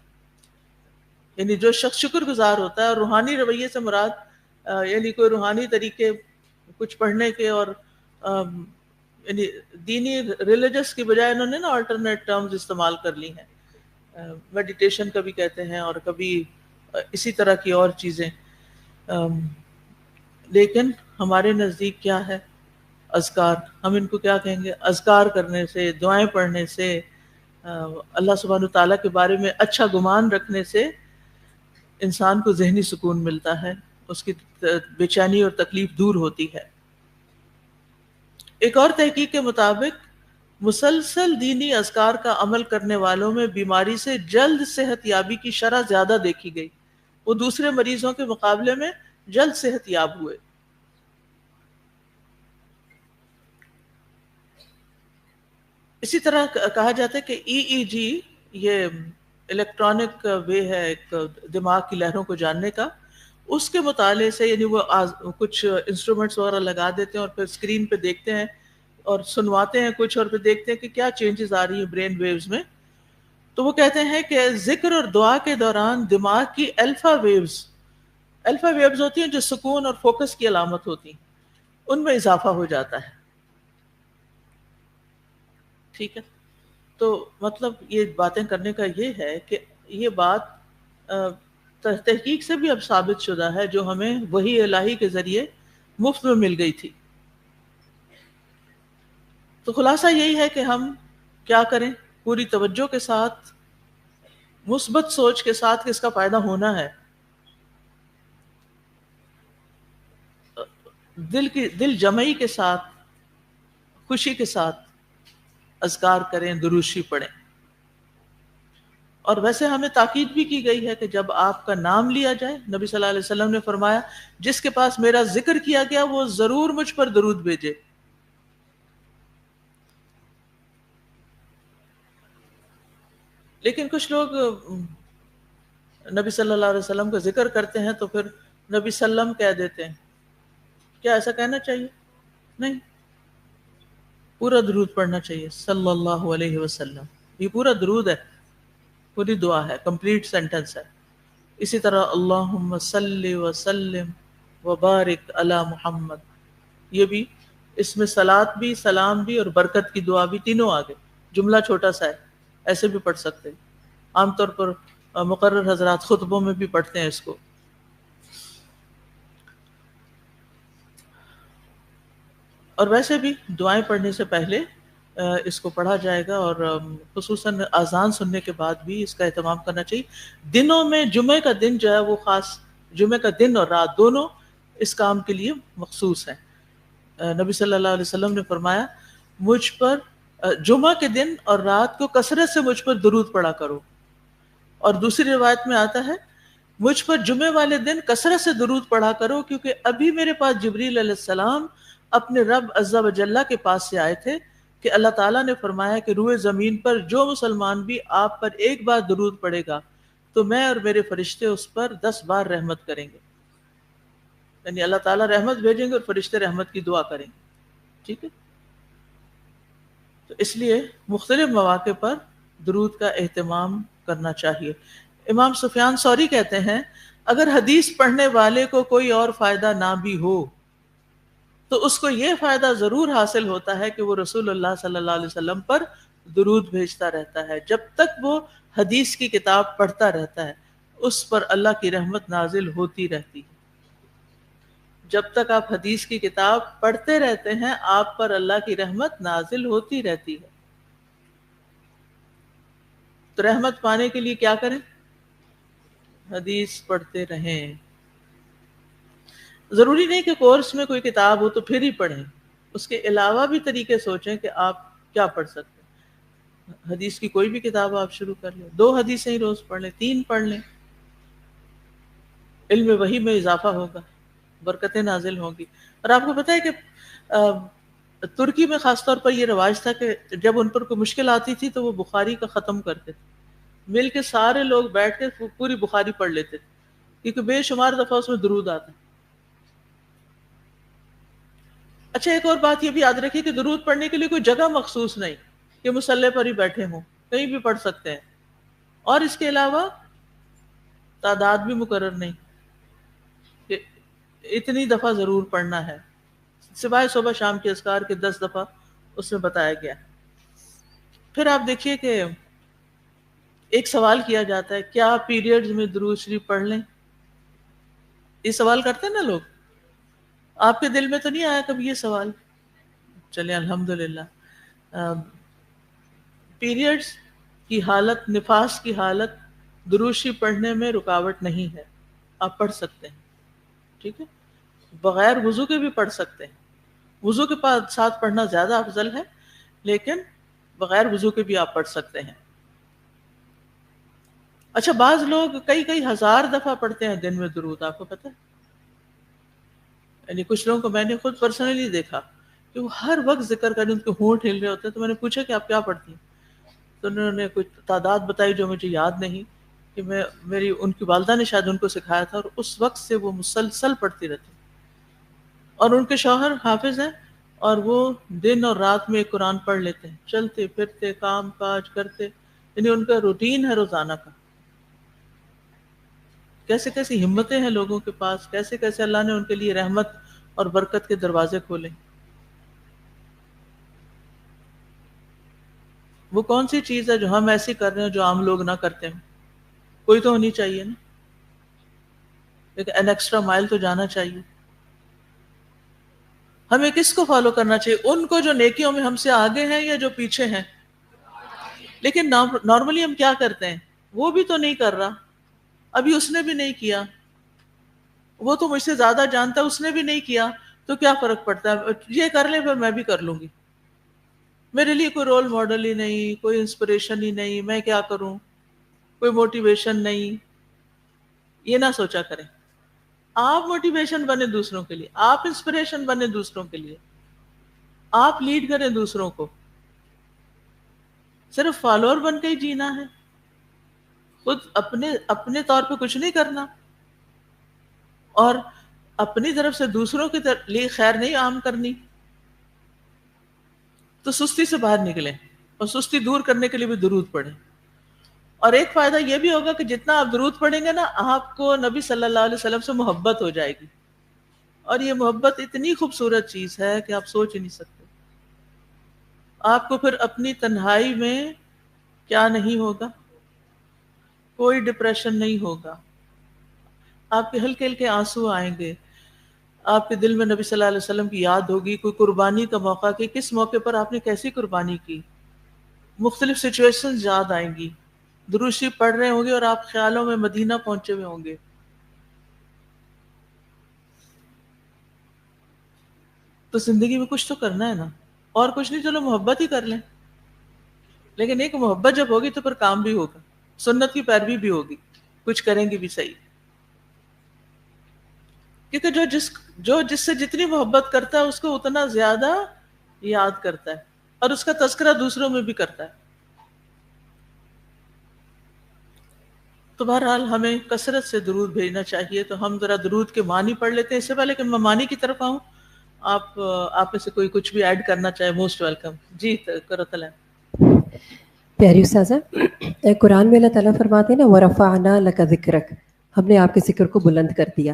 یعنی جو شخص شکر گزار ہوتا ہے، اور روحانی رویے سے مراد یعنی کوئی روحانی طریقے کچھ پڑھنے کے، اور یعنی دینی ریلیجس کی بجائے انہوں نے نا آلٹرنیٹ ٹرمز استعمال کر لی ہیں، میڈیٹیشن کبھی کہتے ہیں اور کبھی اسی طرح کی اور چیزیں. لیکن ہمارے نزدیک کیا ہے؟ اذکار. ہم ان کو کیا کہیں گے؟ اذکار کرنے سے، دعائیں پڑھنے سے، اللہ سبحانہ وتعالیٰ کے بارے میں اچھا گمان رکھنے سے انسان کو ذہنی سکون ملتا ہے، اس کی بے چینی اور تکلیف دور ہوتی ہے. ایک اور تحقیق کے مطابق مسلسل دینی اذکار کا عمل کرنے والوں میں بیماری سے جلد صحت یابی کی شرح زیادہ دیکھی گئی. وہ دوسرے مریضوں کے مقابلے میں جلد صحت یاب ہوئے. اسی طرح کہا جاتا ہے کہ EEG، یہ الیکٹرانک وے ہے ایک دماغ کی لہروں کو جاننے کا، اس کے مطالعے سے، یعنی وہ کچھ انسٹرومنٹس وغیرہ لگا دیتے ہیں اور پھر اسکرین پہ دیکھتے ہیں اور سنواتے ہیں کچھ، اور پھر دیکھتے ہیں کہ کیا چینجز آ رہی ہیں برین ویوز میں. تو وہ کہتے ہیں کہ ذکر اور دعا کے دوران دماغ کی الفا ویوز ہوتی ہیں جو سکون اور فوکس کی علامت ہوتی ہیں، ان میں اضافہ ہو جاتا ہے. ٹھیک ہے. تو مطلب یہ باتیں کرنے کا یہ ہے کہ یہ بات تحقیق سے بھی اب ثابت شدہ ہے جو ہمیں وحی الہی کے ذریعے مفت میں مل گئی تھی. تو خلاصہ یہی ہے کہ ہم کیا کریں؟ پوری توجہ کے ساتھ، مثبت سوچ کے ساتھ کہ اس کا فائدہ ہونا ہے، دل جمعی کے ساتھ، خوشی کے ساتھ اذکار کریں، درود شریف پڑھیں. اور ویسے ہمیں تاکید بھی کی گئی ہے کہ جب آپ کا نام لیا جائے، نبی صلی اللہ علیہ وسلم نے فرمایا جس کے پاس میرا ذکر کیا گیا وہ ضرور مجھ پر درود بھیجے. لیکن کچھ لوگ نبی صلی اللہ علیہ وسلم کا ذکر کرتے ہیں تو پھر نبی سلم کہہ دیتے ہیں. کیا ایسا کہنا چاہیے؟ نہیں، پورا درود پڑھنا چاہیے صلی اللہ علیہ وسلم. یہ پورا درود ہے، پوری دعا ہے، کمپلیٹ سینٹنس ہے. اسی طرح اللہم صلی وسلم وبارک علی محمد، یہ بھی اس میں صلاۃ بھی، سلام بھی اور برکت کی دعا بھی تینوں آگے. جملہ چھوٹا سا ہے، ایسے بھی پڑھ سکتے ہیں. عام طور پر مقرر حضرات خطبوں میں بھی پڑھتے ہیں اس کو. اور ویسے بھی دعائیں پڑھنے سے پہلے اس کو پڑھا جائے گا، اور خصوصاً اذان سننے کے بعد بھی اس کا اہتمام کرنا چاہیے. دنوں میں جمعے کا دن جو ہے وہ خاص، جمعے کا دن اور رات دونوں اس کام کے لیے مخصوص ہیں. نبی صلی اللہ علیہ وسلم نے فرمایا مجھ پر جمعہ کے دن اور رات کو کثرت سے مجھ پر درود پڑھا کرو. اور دوسری روایت میں آتا ہے مجھ پر جمعے والے دن کثرت سے درود پڑھا کرو، کیونکہ ابھی میرے پاس جبریل علیہ السلام اپنے رب عز و جل کے پاس سے آئے تھے کہ اللہ تعالیٰ نے فرمایا کہ روئے زمین پر جو مسلمان بھی آپ پر ایک بار درود پڑے گا تو میں اور میرے فرشتے اس پر 10 بار رحمت کریں گے. یعنی اللہ تعالیٰ رحمت بھیجیں گے اور فرشتے رحمت کی دعا کریں گے. ٹھیک ہے، تو اس لیے مختلف مواقع پر درود کا اہتمام کرنا چاہیے. امام سفیان ثوری کہتے ہیں اگر حدیث پڑھنے والے کو کوئی اور فائدہ نہ بھی ہو تو اس کو یہ فائدہ ضرور حاصل ہوتا ہے کہ وہ رسول اللہ صلی اللہ علیہ وسلم پر درود بھیجتا رہتا ہے. جب تک وہ حدیث کی کتاب پڑھتا رہتا ہے اس پر اللہ کی رحمت نازل ہوتی رہتی ہے. جب تک آپ حدیث کی کتاب پڑھتے رہتے ہیں آپ پر اللہ کی رحمت نازل ہوتی رہتی ہے. تو رحمت پانے کے لیے کیا کریں؟ حدیث پڑھتے رہیں. ضروری نہیں کہ کورس میں کوئی کتاب ہو تو پھر ہی پڑھیں، اس کے علاوہ بھی طریقے سوچیں کہ آپ کیا پڑھ سکتے ہیں. حدیث کی کوئی بھی کتاب آپ شروع کر لیں، 2 حدیثیں ہی روز پڑھ لیں، 3 پڑھ لیں. علم وحی میں اضافہ ہوگا، برکتیں نازل ہوں گی. اور آپ کو پتہ ہے کہ ترکی میں خاص طور پر یہ رواج تھا کہ جب ان پر کوئی مشکل آتی تھی تو وہ بخاری کا ختم کرتے تھے. مل کے سارے لوگ بیٹھ کے پوری بخاری پڑھ لیتے تھے، کیونکہ بے شمار دفعہ اس میں درود آتا ہے. اچھا، ایک اور بات یہ بھی یاد رکھیے کہ درود پڑھنے کے لیے کوئی جگہ مخصوص نہیں کہ مصلی پر ہی بیٹھے ہوں، کہیں بھی پڑھ سکتے ہیں. اور اس کے علاوہ تعداد بھی مقرر نہیں کہ اتنی دفعہ ضرور پڑھنا ہے، سوائے صبح شام کے اذکار کے 10 دفعہ اس میں بتایا گیا. پھر آپ دیکھیے کہ ایک سوال کیا جاتا ہے کیا پیریڈز میں درود شریف پڑھ لیں؟ یہ سوال کرتے ہیں نا لوگ. آپ کے دل میں تو نہیں آیا کبھی یہ سوال؟ چلیں الحمدللہ. پیریڈز کی حالت، نفاس کی حالت درود شریف پڑھنے میں رکاوٹ نہیں ہے، آپ پڑھ سکتے ہیں. ٹھیک ہے، بغیر وضو کے بھی پڑھ سکتے ہیں. وضو کے ساتھ پڑھنا زیادہ افضل ہے، لیکن بغیر وضو کے بھی آپ پڑھ سکتے ہیں. اچھا، بعض لوگ کئی ہزار دفعہ پڑھتے ہیں دن میں درود، آپ کو پتہ ہے؟ یعنی کچھ لوگوں کو میں نے خود پرسنلی دیکھا کہ وہ ہر وقت ذکر کریں، ان کے ہونٹ ہل رہے ہوتے ہیں. تو میں نے پوچھا کہ آپ کیا پڑھتی ہیں؟ تو انہوں نے کچھ تعداد بتائی جو مجھے یاد نہیں، کہ میری ان کی والدہ نے شاید ان کو سکھایا تھا، اور اس وقت سے وہ مسلسل پڑھتی رہتی. اور ان کے شوہر حافظ ہیں اور وہ دن اور رات میں ایک قرآن پڑھ لیتے ہیں، چلتے پھرتے کام کاج کرتے. یعنی ان کا روٹین ہے روزانہ کا. کیسے کیسی ہمتیں ہیں لوگوں کے پاس، کیسے کیسے اللہ نے ان کے لیے رحمت اور برکت کے دروازے کھولے. وہ کون سی چیز ہے جو ہم ایسی کر رہے ہیں جو عام لوگ نہ کرتے ہیں؟ کوئی تو ہونی چاہیے نا، ایک این ایکسٹرا مائل تو جانا چاہیے. ہمیں کس کو فالو کرنا چاہیے؟ ان کو جو نیکیوں میں ہم سے آگے ہیں یا جو پیچھے ہیں؟ لیکن نارملی ہم کیا کرتے ہیں؟ وہ بھی تو نہیں کر رہا، ابھی اس نے بھی نہیں کیا، وہ تو مجھ سے زیادہ جانتا ہے، اس نے بھی نہیں کیا، تو کیا فرق پڑتا ہے؟ یہ کر لیں پھر میں بھی کر لوں گی. میرے لیے کوئی رول ماڈل ہی نہیں، کوئی انسپریشن ہی نہیں، میں کیا کروں؟ کوئی موٹیویشن نہیں. یہ نہ سوچا کریں. آپ موٹیویشن بنے دوسروں کے لیے، آپ انسپریشن بنے دوسروں کے لیے، آپ لیڈ کریں دوسروں کو. صرف فالوور بن کے ہی جینا ہے، خود اپنے طور پہ کچھ نہیں کرنا، اور اپنی طرف سے دوسروں کے لیے خیر نہیں عام کرنی. تو سستی سے باہر نکلیں اور سستی دور کرنے کے لیے بھی درود پڑھیں. اور ایک فائدہ یہ بھی ہوگا کہ جتنا آپ درود پڑھیں گے نا، آپ کو نبی صلی اللہ علیہ وسلم سے محبت ہو جائے گی. اور یہ محبت اتنی خوبصورت چیز ہے کہ آپ سوچ ہی نہیں سکتے. آپ کو پھر اپنی تنہائی میں کیا نہیں ہوگا، کوئی ڈپریشن نہیں ہوگا. آپ کے ہلکے ہلکے آنسو آئیں گے. آپ کے دل میں نبی صلی اللہ علیہ وسلم کی یاد ہوگی, کوئی قربانی کا موقع کہ کس موقع پر آپ نے کیسی قربانی کی. مختلف سچویشن یاد آئیں گی. درود شریف پڑھ رہے ہوں گے اور آپ خیالوں میں مدینہ پہنچے ہوئے ہوں گے. تو زندگی میں کچھ تو کرنا ہے نا, اور کچھ نہیں, چلو محبت ہی کر لیں. لیکن ایک محبت جب ہوگی تو پھر کام بھی ہوگا, سنت کی پیروی بھی ہوگی, کچھ کریں گے بھی صحیح. کیونکہ جو جس سے جتنی محبت کرتا ہے اس کو اتنا زیادہ یاد کرتا ہے, اور اس کا تذکرہ دوسروں میں بھی کرتا ہے. تو بہرحال ہمیں کثرت سے درود بھیجنا چاہیے. تو ہم ذرا درود کے معنی پڑھ لیتے ہیں. اس سے پہلے کہ میں معنی کی طرف آؤں, آپ میں سے کوئی کچھ بھی ایڈ کرنا چاہے, موسٹ ویلکم. جی کرو طلعت. پیاری استاذہ, قرآن میں اللہ تعالیٰ فرماتے ہیں نا وَرَفَعْنَا لَكَ ذِكْرَكَ, ہم نے آپ کے ذکر کو بلند کر دیا.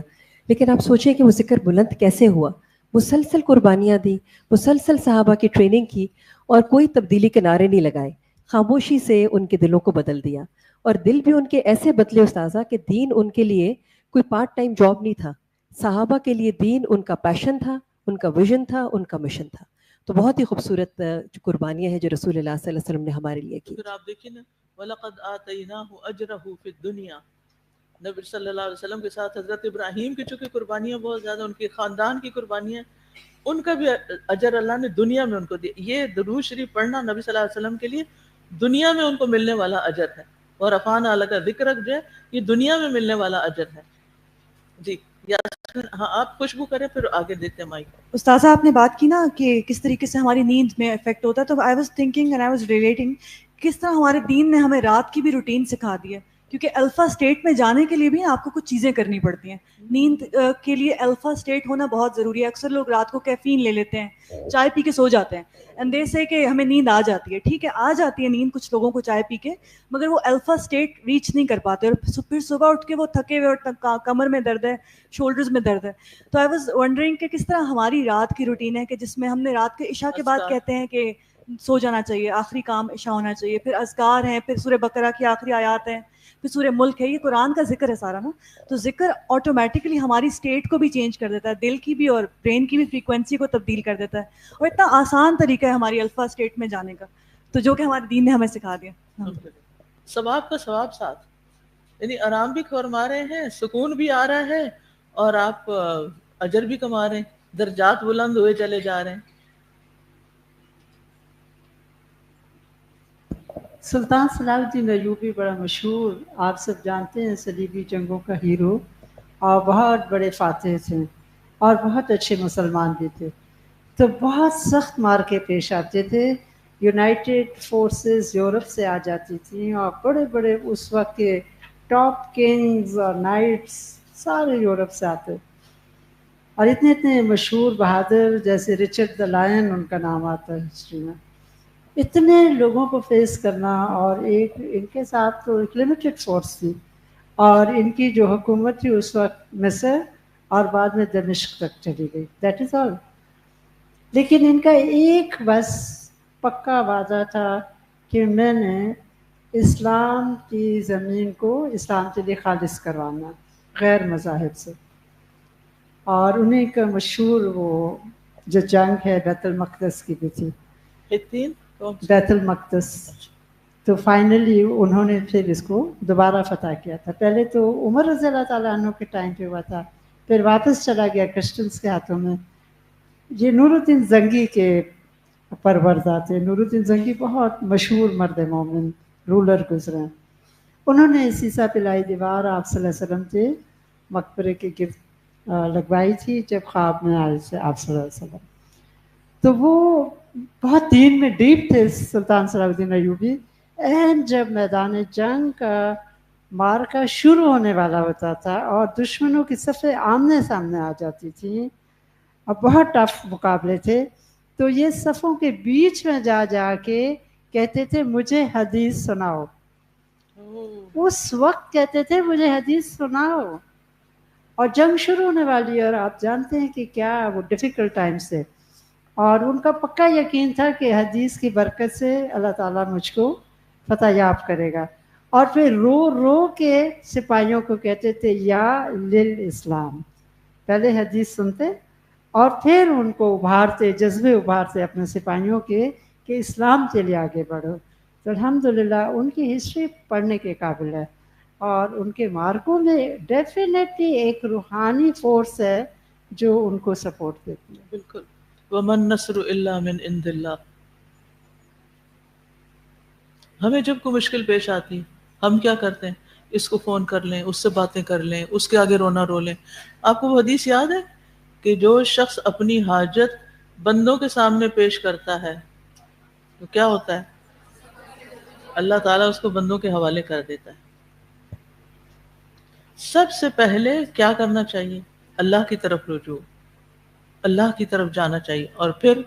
لیکن آپ سوچیں کہ وہ ذکر بلند کیسے ہوا. مسلسل قربانیاں دی, مسلسل صحابہ کی ٹریننگ کی, اور کوئی تبدیلی کے نعرے نہیں لگائے. خاموشی سے ان کے دلوں کو بدل دیا. اور دل بھی ان کے ایسے بدلے استاذہ کہ دین ان کے لیے کوئی پارٹ ٹائم جاب نہیں تھا. صحابہ کے لیے دین ان کا پیشن تھا, ان کا ویژن تھا, ان کا مشن تھا. تو بہت ہی خوبصورت قربانیاں ہیں جو رسول اللہ صلی اللہ علیہ وسلم نے ہمارے لیے کی. پھر آپ دیکھیں نا, وَلَقَدْ آتَيْنَاهُ أَجْرَهُ فِي الدُّنْيَا, نبی صلی اللہ علیہ وسلم کے ساتھ حضرت ابراہیم کی چونکہ قربانیاں بہت زیادہ, ان کے خاندان کی قربانیاں, ان کا بھی اجر اللہ نے دنیا میں ان کو دیا. یہ درود شریف پڑھنا نبی صلی اللہ علیہ وسلم کے لیے دنیا میں ان کو ملنے والا اجر ہے, اور عفانا لک ذکرک جو ہے یہ دنیا میں ملنے والا اجر ہے. جی ہاں آپ خوشبو کریں, پھر آگے دیتے ہیں مائک. استاذہ آپ نے بات کی نا کہ کس طریقے سے ہماری نیند میں افیکٹ ہوتا ہے, تو I was thinking and I was relating کس طرح ہمارے دین نے ہمیں رات کی بھی روٹین سکھا دی ہے. کیونکہ الفا اسٹیٹ میں جانے کے لیے بھی آپ کو کچھ چیزیں کرنی پڑتی ہیں. نیند کے لیے الفا اسٹیٹ ہونا بہت ضروری ہے. اکثر لوگ رات کو کیفین لے لیتے ہیں, چائے پی کے سو جاتے ہیں, اینڈ دے سے کہ ہمیں نیند آ جاتی ہے. ٹھیک ہے, آ جاتی ہے نیند کچھ لوگوں کو چائے پی کے, مگر وہ الفا اسٹیٹ ریچ نہیں کر پاتے, اور پھر صبح اٹھ کے وہ تھکے ہوئے, اور کمر میں درد ہے, شولڈرز میں درد ہے. تو آئی واز ونڈرنگ کہ کس طرح ہماری رات کی روٹین ہے کہ جس میں ہم نے رات کے عشاء کے بعد کہتے ہیں کہ سو جانا چاہیے, آخری کام عشاء ہونا چاہیے, پھر اذکار ہیں, پھر سورہ بقرہ کی آخری آیات ہیں, پھر سورہ ملک ہے, یہ قرآن کا ذکر ہے سارا نا. تو ذکر آٹومیٹکلی ہماری اسٹیٹ کو بھی چینج کر دیتا ہے, دل کی بھی اور برین کی بھی فریکوینسی کو تبدیل کر دیتا ہے, اور اتنا آسان طریقہ ہے ہماری الفا اسٹیٹ میں جانے کا, تو جو کہ ہمارے دین نے ہمیں سکھا دیا. ثواب کا ثواب ساتھ, یعنی آرام بھی فرما رہے ہیں, سکون بھی آ رہا ہے, اور آپ اجر بھی کما رہے ہیں, درجات بلند ہوئے چلے جا رہے ہیں. سلطان صلاح الدین ایوبی بڑا مشہور, آپ سب جانتے ہیں, صلیبی جنگوں کا ہیرو, اور بہت بڑے فاتح تھے, اور بہت اچھے مسلمان بھی تھے. تو بہت سخت مارکے پیش آتے تھے. یونائٹڈ فورسز یورپ سے آ جاتی تھیں, اور بڑے بڑے اس وقت کے ٹاپ کنگز اور نائٹس سارے یورپ سے آتے, اور اتنے اتنے مشہور بہادر جیسے رچرڈ دا لائن ان کا نام آتا ہے ہسٹری میں. اتنے لوگوں کو فیس کرنا, اور ایک ان کے ساتھ تو ایک لمیٹڈ فورس تھی, اور ان کی جو حکومت تھی اس وقت مصر, اور بعد میں دمشق تک چلی گئی, دیٹ از آل. لیکن ان کا ایک بس پکا وعدہ تھا کہ میں نے اسلام کی زمین کو اسلام کے لیے خالص کروانا, غیر مذاہب سے. اور انہیں کا مشہور وہ جو جنگ ہے بیت المقدس کی بھی تھی, بیت المقدس. تو فائنلی انہوں نے پھر اس کو دوبارہ فتح کیا تھا. پہلے تو عمر رضی اللہ تعالیٰ عنہ کے ٹائم پہ ہوا تھا, پھر واپس چلا گیا کرسچنس کے ہاتھوں میں. یہ نور الدین زنگی کے پروردہ تھے. نور الدین زنگی بہت مشہور مرد مومن رولر گزرے ہیں. انہوں نے سیسا پلائی دیوار آپ صلی اللہ علیہ وسلم کے مقبرے کے گرد لگوائی تھی جب خواب میں آئے تھے آپ صلی اللہ علیہ وسلم. تو وہ بہت دین میں ڈیپ تھے سلطان صلاح الدین ایوبی. اینڈ جب میدان جنگ کا مارکا شروع ہونے والا ہوتا تھا اور دشمنوں کی صفیں آمنے سامنے آ جاتی تھیں اور بہت ٹف مقابلے تھے, تو یہ صفوں کے بیچ میں جا جا کے کہتے تھے مجھے حدیث سناؤ. اس وقت کہتے تھے مجھے حدیث سناؤ, اور جنگ شروع ہونے والی ہے, اور آپ جانتے ہیں کہ کیا وہ ڈیفیکلٹ ٹائمز تھے, اور ان کا پکا یقین تھا کہ حدیث کی برکت سے اللہ تعالیٰ مجھ کو فتح یاب کرے گا. اور پھر رو رو کے سپاہیوں کو کہتے تھے یا لل اسلام. پہلے حدیث سنتے اور پھر ان کو ابھارتے، جذبے ابھارتے اپنے سپاہیوں کے کہ اسلام کے لیے آگے بڑھو. تو الحمدللہ ان کی ہسٹری پڑھنے کے قابل ہے، اور ان کے مارکوں میں ڈیفینیٹلی ایک روحانی فورس ہے جو ان کو سپورٹ دیتی ہے. بالکل. ومن نصر الا من عند اللہ. ہمیں جب کوئی مشکل پیش آتی ہم کیا کرتے ہیں؟ اس کو فون کر لیں، اس سے باتیں کر لیں، اس کے آگے رونا رو لیں. آپ کو وہ حدیث یاد ہے کہ جو شخص اپنی حاجت بندوں کے سامنے پیش کرتا ہے تو کیا ہوتا ہے؟ اللہ تعالیٰ اس کو بندوں کے حوالے کر دیتا ہے. سب سے پہلے کیا کرنا چاہیے؟ اللہ کی طرف رجوع، اللہ کی طرف جانا چاہیے، اور پھر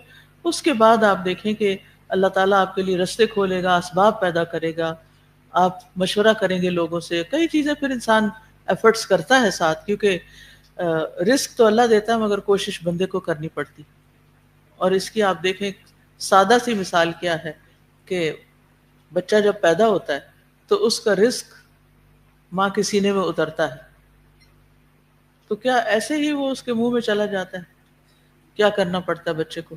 اس کے بعد آپ دیکھیں کہ اللہ تعالیٰ آپ کے لیے رستے کھولے گا، اسباب پیدا کرے گا، آپ مشورہ کریں گے لوگوں سے. کئی چیزیں پھر انسان ایفرٹس کرتا ہے ساتھ، کیونکہ رزق تو اللہ دیتا ہے مگر کوشش بندے کو کرنی پڑتی. اور اس کی آپ دیکھیں سادہ سی مثال کیا ہے کہ بچہ جب پیدا ہوتا ہے تو اس کا رزق ماں کے سینے میں اترتا ہے، تو کیا ایسے ہی وہ اس کے منہ میں چلا جاتا ہے؟ کیا کرنا پڑتا ہے بچے کو؟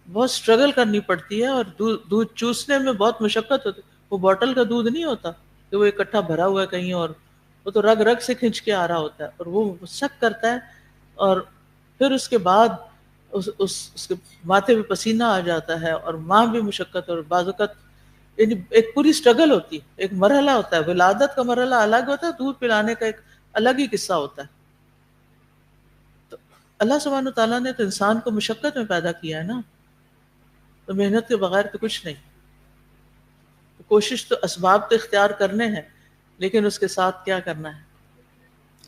بہت سٹرگل کرنی پڑتی ہے، اور دودھ چوسنے میں بہت مشقت ہوتی ہے. وہ بوٹل کا دودھ نہیں ہوتا کہ وہ اکٹھا بھرا ہوا ہے کہیں، اور وہ تو رگ رگ سے کھنچ کے آ رہا ہوتا ہے، اور وہ سک کرتا ہے، اور پھر اس کے بعد اس کے ماتھے پہ پسینہ آ جاتا ہے، اور ماں بھی مشقت، اور بعض اوقات یعنی ایک پوری سٹرگل ہوتی ہے، ایک مرحلہ ہوتا ہے. ولادت کا مرحلہ الگ ہوتا ہے، دودھ پلانے کا ایک الگ ہی قصہ ہوتا ہے. تو اللہ سبحانہ و تعالیٰ نے تو انسان کو مشقت میں پیدا کیا ہے نا، تو محنت کے بغیر تو کچھ نہیں. کوشش تو اسباب تو اختیار کرنے ہیں، لیکن اس کے ساتھ کیا کرنا ہے؟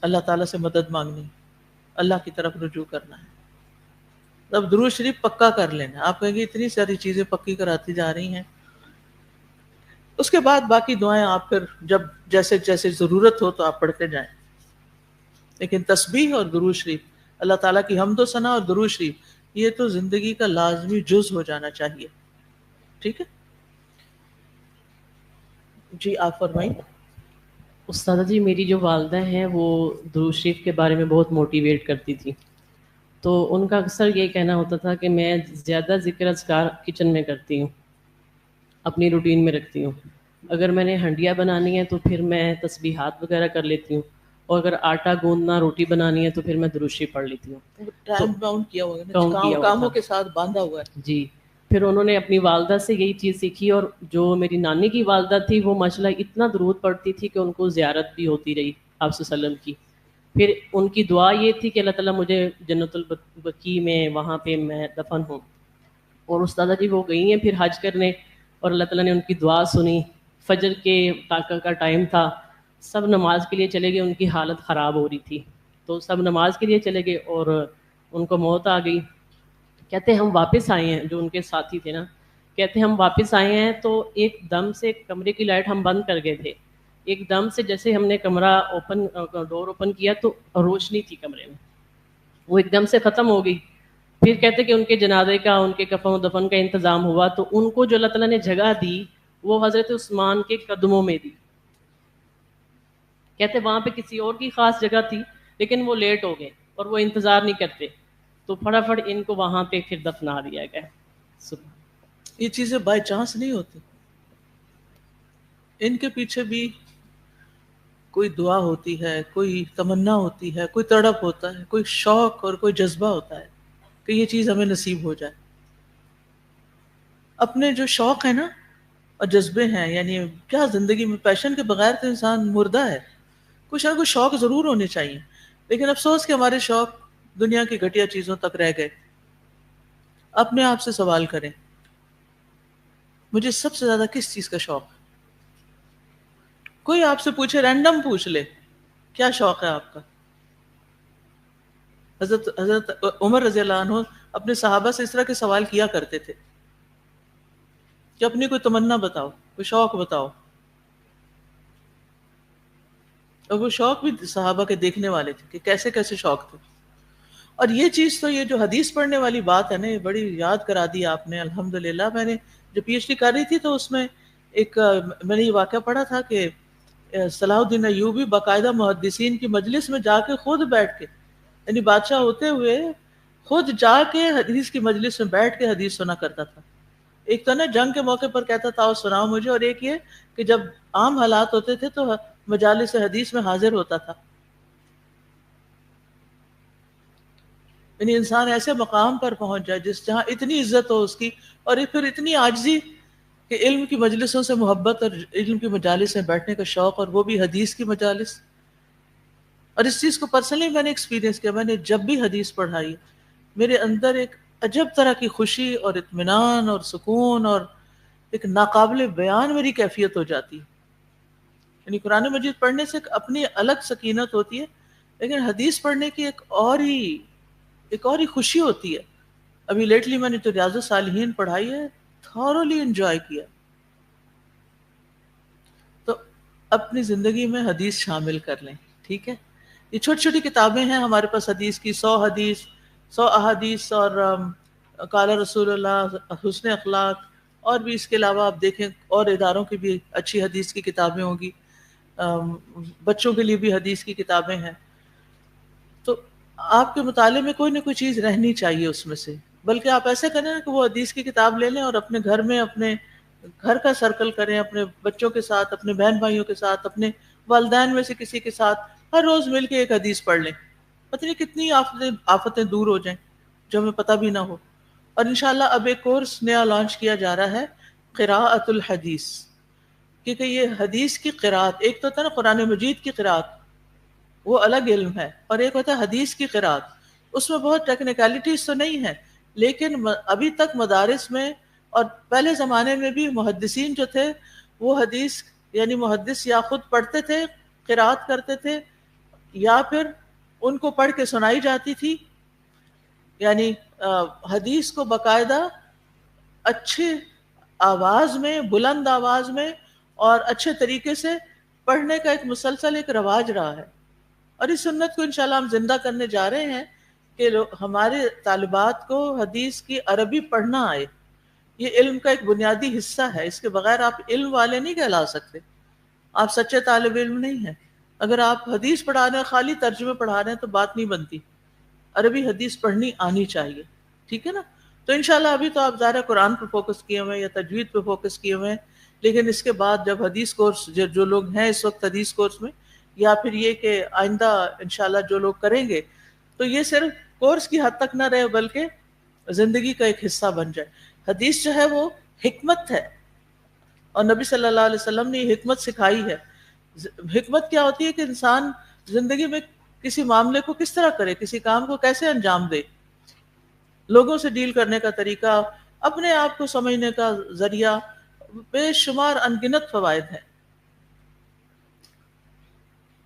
اللہ تعالیٰ سے مدد مانگنی، اللہ کی طرف رجوع کرنا ہے. اب درود شریف پکا کر لینا. آپ کہیں گے اتنی ساری چیزیں پکی کراتی جا رہی ہیں. اس کے بعد باقی دعائیں آپ پھر جب جیسے جیسے ضرورت ہو تو آپ پڑھتے جائیں، لیکن تسبیح اور درود شریف، اللہ تعالیٰ کی حمد و ثنا اور درود شریف، یہ تو زندگی کا لازمی جز ہو جانا چاہیے. ٹھیک ہے جی، آپ فرمائیں. استاذہ جی، میری جو والدہ ہیں وہ درود شریف کے بارے میں بہت موٹیویٹ کرتی تھی، تو ان کا اکثر یہ کہنا ہوتا تھا کہ میں زیادہ ذکر اذکار کچن میں کرتی ہوں، اپنی روٹین میں رکھتی ہوں. اگر میں نے ہنڈیا بنانی ہے تو پھر میں تسبیحات وغیرہ کر لیتی ہوں، اور اگر آٹا گوندنا روٹی بنانی ہے تو پھر میں درود شریف پڑھ لیتی ہوں. ٹائم باؤنڈ کیا ہوا ہے نا، کاؤنٹ کیا ہوا کاموں تھا. کے ساتھ باندھا ہوا ہے. جی. پھر انہوں نے اپنی والدہ سے یہی چیز سیکھی، اور جو میری نانی کی والدہ تھی وہ ماشاءاللہ اتنا درود پڑھتی تھی کہ ان کو زیارت بھی ہوتی رہی آپ صلی اللہ علیہ وسلم کی. پھر ان کی دعا یہ تھی کہ اللہ تعالیٰ مجھے جنت البقیع میں وہاں پہ میں دفن ہوں. اور استاذہ جی وہ گئی ہیں پھر حج کرنے، اور اللہ تعالیٰ نے ان کی دعا سنی. فجر کے کا ٹائم تھا، سب نماز کے لیے چلے گئے، ان کی حالت خراب ہو رہی تھی، تو سب نماز کے لیے چلے گئے اور ان کو موت آ گئی. کہتے ہم واپس آئے ہیں، جو ان کے ساتھی تھے نا، کہتے ہم واپس آئے ہیں تو ایک دم سے کمرے کی لائٹ ہم بند کر گئے تھے. ایک دم سے جیسے ہم نے کمرہ ڈور اوپن کیا تو روشنی تھی کمرے میں، وہ ایک دم سے ختم ہو گئی. پھر کہتے کہ ان کے جنازے کا، ان کے کفن و دفن کا انتظام ہوا، تو ان کو جو اللہ تعالیٰ نے جگہ دی وہ حضرت عثمان کے قدموں میں دی. کہتے وہاں پہ کسی اور کی خاص جگہ تھی لیکن وہ لیٹ ہو گئے اور وہ انتظار نہیں کرتے، تو فٹافٹ ان کو وہاں پہ پھر دفنا دیا گیا. یہ چیزیں بائی چانس نہیں ہوتی، ان کے پیچھے بھی کوئی دعا ہوتی ہے، کوئی تمنا ہوتی ہے، کوئی تڑپ ہوتا ہے، کوئی شوق اور کوئی جذبہ ہوتا ہے کہ یہ چیز ہمیں نصیب ہو جائے. اپنے جو شوق ہے نا اور جذبے ہیں، یعنی کیا زندگی میں پیشن کے بغیر تو انسان مردہ ہے. کچھ نہ کچھ شوق ضرور ہونے چاہیے، لیکن افسوس کہ ہمارے شوق دنیا کی گھٹیا چیزوں تک رہ گئے. اپنے آپ سے سوال کریں، مجھے سب سے زیادہ کس چیز کا شوق ہے؟ کوئی آپ سے پوچھے، رینڈم پوچھ لے کیا شوق ہے آپ کا. حضرت عمر رضی اللہ عنہ اپنے صحابہ سے اس طرح کے سوال کیا کرتے تھے کہ اپنی کوئی تمنا بتاؤ، کوئی شوق بتاؤ. اور وہ شوق بھی صحابہ کے دیکھنے والے تھے کہ کیسے کیسے شوق تھے. اور یہ چیز تو یہ جو حدیث پڑھنے والی بات ہے نا، یہ بڑی یاد کرا دی آپ نے. الحمدللہ میں نے جو پی ایچ ڈی کر رہی تھی تو اس میں ایک میں نے یہ واقعہ پڑھا تھا کہ صلاح الدین ایوبی باقاعدہ محدثین کی مجلس میں جا کے خود بیٹھ کے، یعنی بادشاہ ہوتے ہوئے خود جا کے حدیث کی مجلس میں بیٹھ کے حدیث سنا کرتا تھا. ایک تو نا جنگ کے موقع پر کہتا تھا اور سناؤ مجھے، اور ایک یہ کہ جب عام حالات ہوتے تھے تو مجالس حدیث میں حاضر ہوتا تھا. یعنی انسان ایسے مقام پر پہنچ جائے جہاں اتنی عزت ہو اس کی، اور پھر اتنی عاجزی کہ علم کی مجلسوں سے محبت اور علم کی مجالس میں بیٹھنے کا شوق، اور وہ بھی حدیث کی مجالس. اور اس چیز کو پرسنلی میں نے ایکسپیرینس کیا. میں نے جب بھی حدیث پڑھائی میرے اندر ایک عجب طرح کی خوشی اور اطمینان اور سکون اور ایک ناقابل بیان میری کیفیت ہو جاتی. یعنی قرآن مجید پڑھنے سے ایک اپنی الگ سکینت ہوتی ہے، لیکن حدیث پڑھنے کی ایک اور ہی خوشی ہوتی ہے. ابھی لیٹلی میں نے تو ریاض الصالحین پڑھائی ہے، تھورولی انجوائے کیا. تو اپنی زندگی میں حدیث شامل کر لیں، ٹھیک ہے. یہ چھوٹی چھوٹی کتابیں ہیں ہمارے پاس حدیث کی، 100 حدیث، 100 احادیث، اور قال رسول اللہ، حسن اخلاق، اور بھی اس کے علاوہ آپ دیکھیں اور اداروں کی بھی اچھی حدیث کی کتابیں ہوں گی. بچوں کے لیے بھی حدیث کی کتابیں ہیں. تو آپ کے مطالعے میں کوئی نہ کوئی چیز رہنی چاہیے اس میں سے. بلکہ آپ ایسے کریں کہ وہ حدیث کی کتاب لے لیں اور اپنے گھر میں اپنے گھر کا سرکل کریں، اپنے بچوں کے ساتھ، اپنے بہن بھائیوں کے ساتھ، اپنے والدین میں سے کسی کے ساتھ ہر روز مل کے ایک حدیث پڑھ لیں. پتہ نہیں کتنی آفتیں دور ہو جائیں جو ہمیں پتہ بھی نہ ہو. اور انشاءاللہ اب ایک کورس نیا لانچ کیا جا رہا ہے، قراءۃ الحدیث. کیونکہ یہ حدیث کی قراءت، ایک تو ہوتا ہے نا قرآن مجید کی قراءت، وہ الگ علم ہے، اور ایک ہوتا ہے حدیث کی قراءت. اس میں بہت ٹیکنیکلٹیز تو نہیں ہے، لیکن ابھی تک مدارس میں اور پہلے زمانے میں بھی محدثین جو تھے وہ حدیث، یعنی محدث یا خود پڑھتے تھے، قراءت کرتے تھے، یا پھر ان کو پڑھ کے سنائی جاتی تھی. یعنی حدیث کو باقاعدہ اچھے آواز میں، بلند آواز میں اور اچھے طریقے سے پڑھنے کا ایک مسلسل ایک رواج رہا ہے. اور اس سنت کو انشاءاللہ ہم زندہ کرنے جا رہے ہیں کہ ہمارے طالبات کو حدیث کی عربی پڑھنا آئے. یہ علم کا ایک بنیادی حصہ ہے، اس کے بغیر آپ علم والے نہیں کہلا سکتے، آپ سچے طالب علم نہیں ہیں. اگر آپ حدیث پڑھا رہے ہیں، خالی ترجمے پڑھا رہے ہیں، تو بات نہیں بنتی. عربی حدیث پڑھنی آنی چاہیے، ٹھیک ہے نا. تو انشاءاللہ ابھی تو آپ ظاہر قرآن پہ فوکس کیے ہوئے ہیں یا تجوید پہ فوکس کیے ہوئے ہیں، لیکن اس کے بعد جب حدیث کورس جو لوگ ہیں اس وقت حدیث کورس میں، یا پھر یہ کہ آئندہ انشاءاللہ جو لوگ کریں گے، تو یہ صرف کورس کی حد تک نہ رہے بلکہ زندگی کا ایک حصہ بن جائے. حدیث جو ہے وہ حکمت ہے، اور نبی صلی اللہ علیہ وسلم نے یہ حکمت سکھائی ہے. حکمت کیا ہوتی ہے کہ انسان زندگی میں کسی معاملے کو کس طرح کرے، کسی کام کو کیسے انجام دے، لوگوں سے ڈیل کرنے کا طریقہ، اپنے آپ کو سمجھنے کا ذریعہ، بے شمار انگنت فوائد ہیں.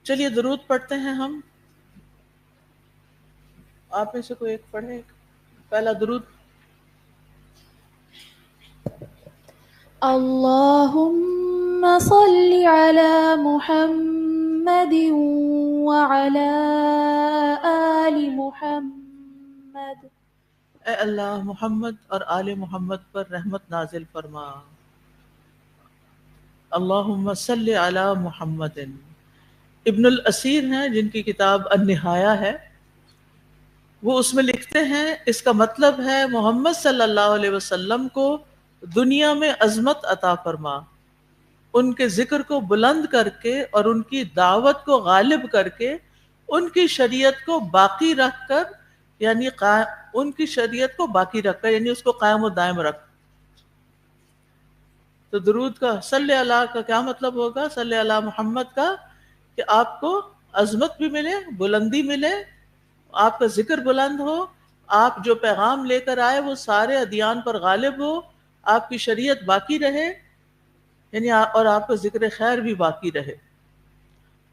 چلیے درود پڑھتے ہیں ہم. آپ میں سے کوئی ایک پڑھے پہلا درود. اللهم صل على محمد وعلى آل محمد. اے اللہ محمد اور آل محمد پر رحمت نازل فرما. اللہم صل علی محمد. ابن الاسیر ہیں جن کی کتاب النہایہ ہے، وہ اس میں لکھتے ہیں اس کا مطلب ہے محمد صلی اللہ علیہ وسلم کو دنیا میں عظمت عطا فرما، ان کے ذکر کو بلند کر کے اور ان کی دعوت کو غالب کر کے ان کی شریعت کو باقی رکھ کر، یعنی ان کی شریعت کو باقی رکھ کر، یعنی اس کو قائم و دائم رکھ. تو درود کا صلی اللہ کا کیا مطلب ہوگا؟ صلی اللہ محمد کا کہ آپ کو عظمت بھی ملے، بلندی ملے، آپ کا ذکر بلند ہو، آپ جو پیغام لے کر آئے وہ سارے ادیان پر غالب ہو، آپ کی شریعت باقی رہے، یعنی اور آپ کا ذکر خیر بھی باقی رہے،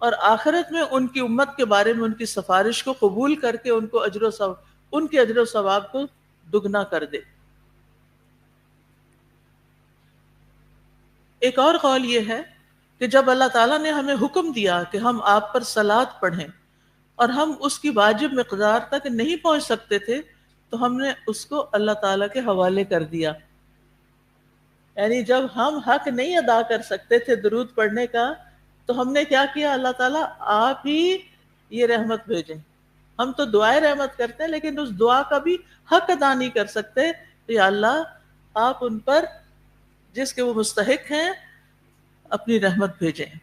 اور آخرت میں ان کی امت کے بارے میں ان کی سفارش کو قبول کر کے ان کو ان کے اجر و ثواب کو دگنا کر دے. ایک اور قول یہ ہے کہ جب اللہ تعالیٰ نے ہمیں حکم دیا کہ ہم آپ پر صلاۃ پڑھیں اور ہم اس کی واجب مقدار تک نہیں پہنچ سکتے تھے، تو ہم نے اس کو اللہ تعالیٰ کے حوالے کر دیا. یعنی جب ہم حق نہیں ادا کر سکتے تھے درود پڑھنے کا تو ہم نے کیا کیا؟ اللہ تعالیٰ آپ ہی یہ رحمت بھیجیں. ہم تو دعائیں رحمت کرتے ہیں لیکن اس دعا کا بھی حق ادا نہیں کر سکتے. تو یا اللہ آپ ان پر جس کے وہ مستحق ہیں اپنی رحمت بھیجیں.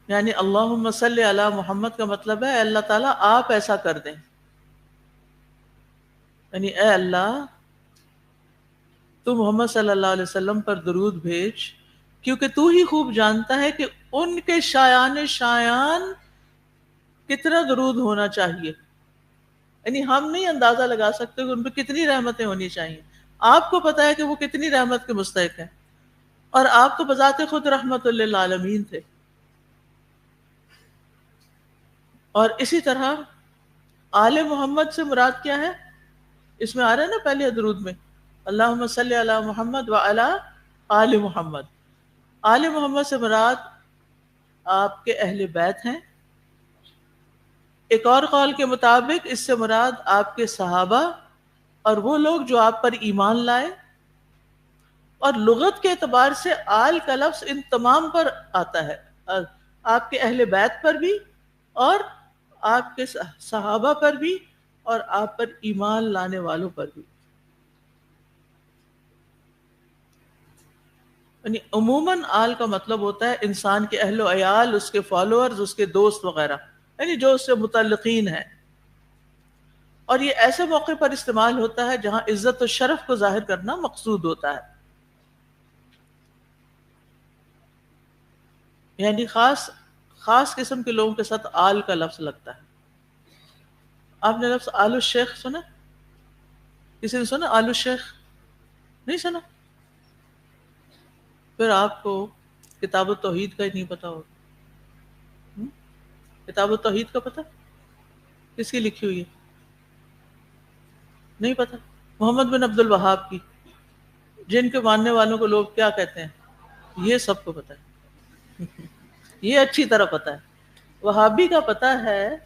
یعنی اللہم صلی علی محمد کا مطلب ہے اللہ تعالیٰ آپ ایسا کر دیں. یعنی اے اللہ تو محمد صلی اللہ علیہ وسلم پر درود بھیج، کیونکہ تو ہی خوب جانتا ہے کہ ان کے شایان کتنا درود ہونا چاہیے. یعنی ہم نہیں اندازہ لگا سکتے کہ ان پہ کتنی رحمتیں ہونی چاہیے. آپ کو پتا ہے کہ وہ کتنی رحمت کے مستحق ہیں، اور آپ تو بذات خود رحمت للعالمین تھے. اور اسی طرح آل محمد سے مراد کیا ہے؟ اس میں آ رہا ہے نا پہلے درود میں اللہم صلی علی محمد وعلی آل محمد. آل محمد سے مراد آپ کے اہل بیت ہیں. ایک اور قول کے مطابق اس سے مراد آپ کے صحابہ اور وہ لوگ جو آپ پر ایمان لائے. اور لغت کے اعتبار سے آل کا لفظ ان تمام پر آتا ہے، آپ کے اہل بیت پر بھی اور آپ کے صحابہ پر بھی اور آپ پر ایمان لانے والوں پر بھی. یعنی عموماً آل کا مطلب ہوتا ہے انسان کے اہل و عیال، اس کے فالوورز، اس کے دوست وغیرہ، یعنی جو اس سے متعلقین ہیں. اور یہ ایسے موقع پر استعمال ہوتا ہے جہاں عزت و شرف کو ظاہر کرنا مقصود ہوتا ہے. یعنی خاص قسم کے لوگوں کے ساتھ آل کا لفظ لگتا ہے. آپ نے لفظ آل الشیخ سنا؟ کسی نے سنا آل الشیخ؟ نہیں سنا؟ پھر آپ کو کتاب التوحید کا ہی نہیں پتا ہوگا. کتاب التوحید کا پتا کس کی لکھی ہوئی ہے؟ نہیں پتا؟ محمد بن عبد الوہاب کی، جن کے ماننے والوں کو لوگ کیا کہتے ہیں، یہ سب کو پتا ہے. یہ اچھی طرح پتا ہے. وہابی کا پتا ہے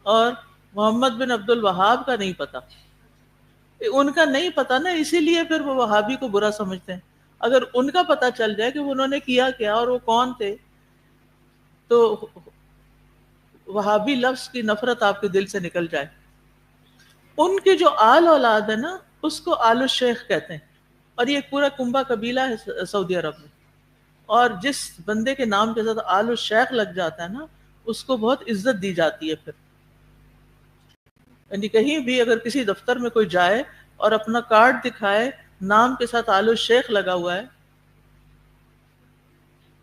اور محمد بن عبد الوہاب کا نہیں پتا. ان کا نہیں پتا نا، اسی لیے پھر وہ وہابی کو برا سمجھتے ہیں. اگر ان کا پتا چل جائے کہ انہوں نے کیا کیا اور وہ کون تھے تو وہابی لفظ کی نفرت آپ کے دل سے نکل جائے. ان کے جو آل اولاد ہے نا اس کو آل الشیخ کہتے ہیں. اور یہ پورا کنبہ قبیلہ ہے سعودی عرب میں. اور جس بندے کے نام کے ساتھ آل الشیخ لگ جاتا ہے نا اس کو بہت عزت دی جاتی ہے. پھر یعنی کہیں بھی اگر کسی دفتر میں کوئی جائے اور اپنا کارڈ دکھائے نام کے ساتھ آل الشیخ لگا ہوا ہے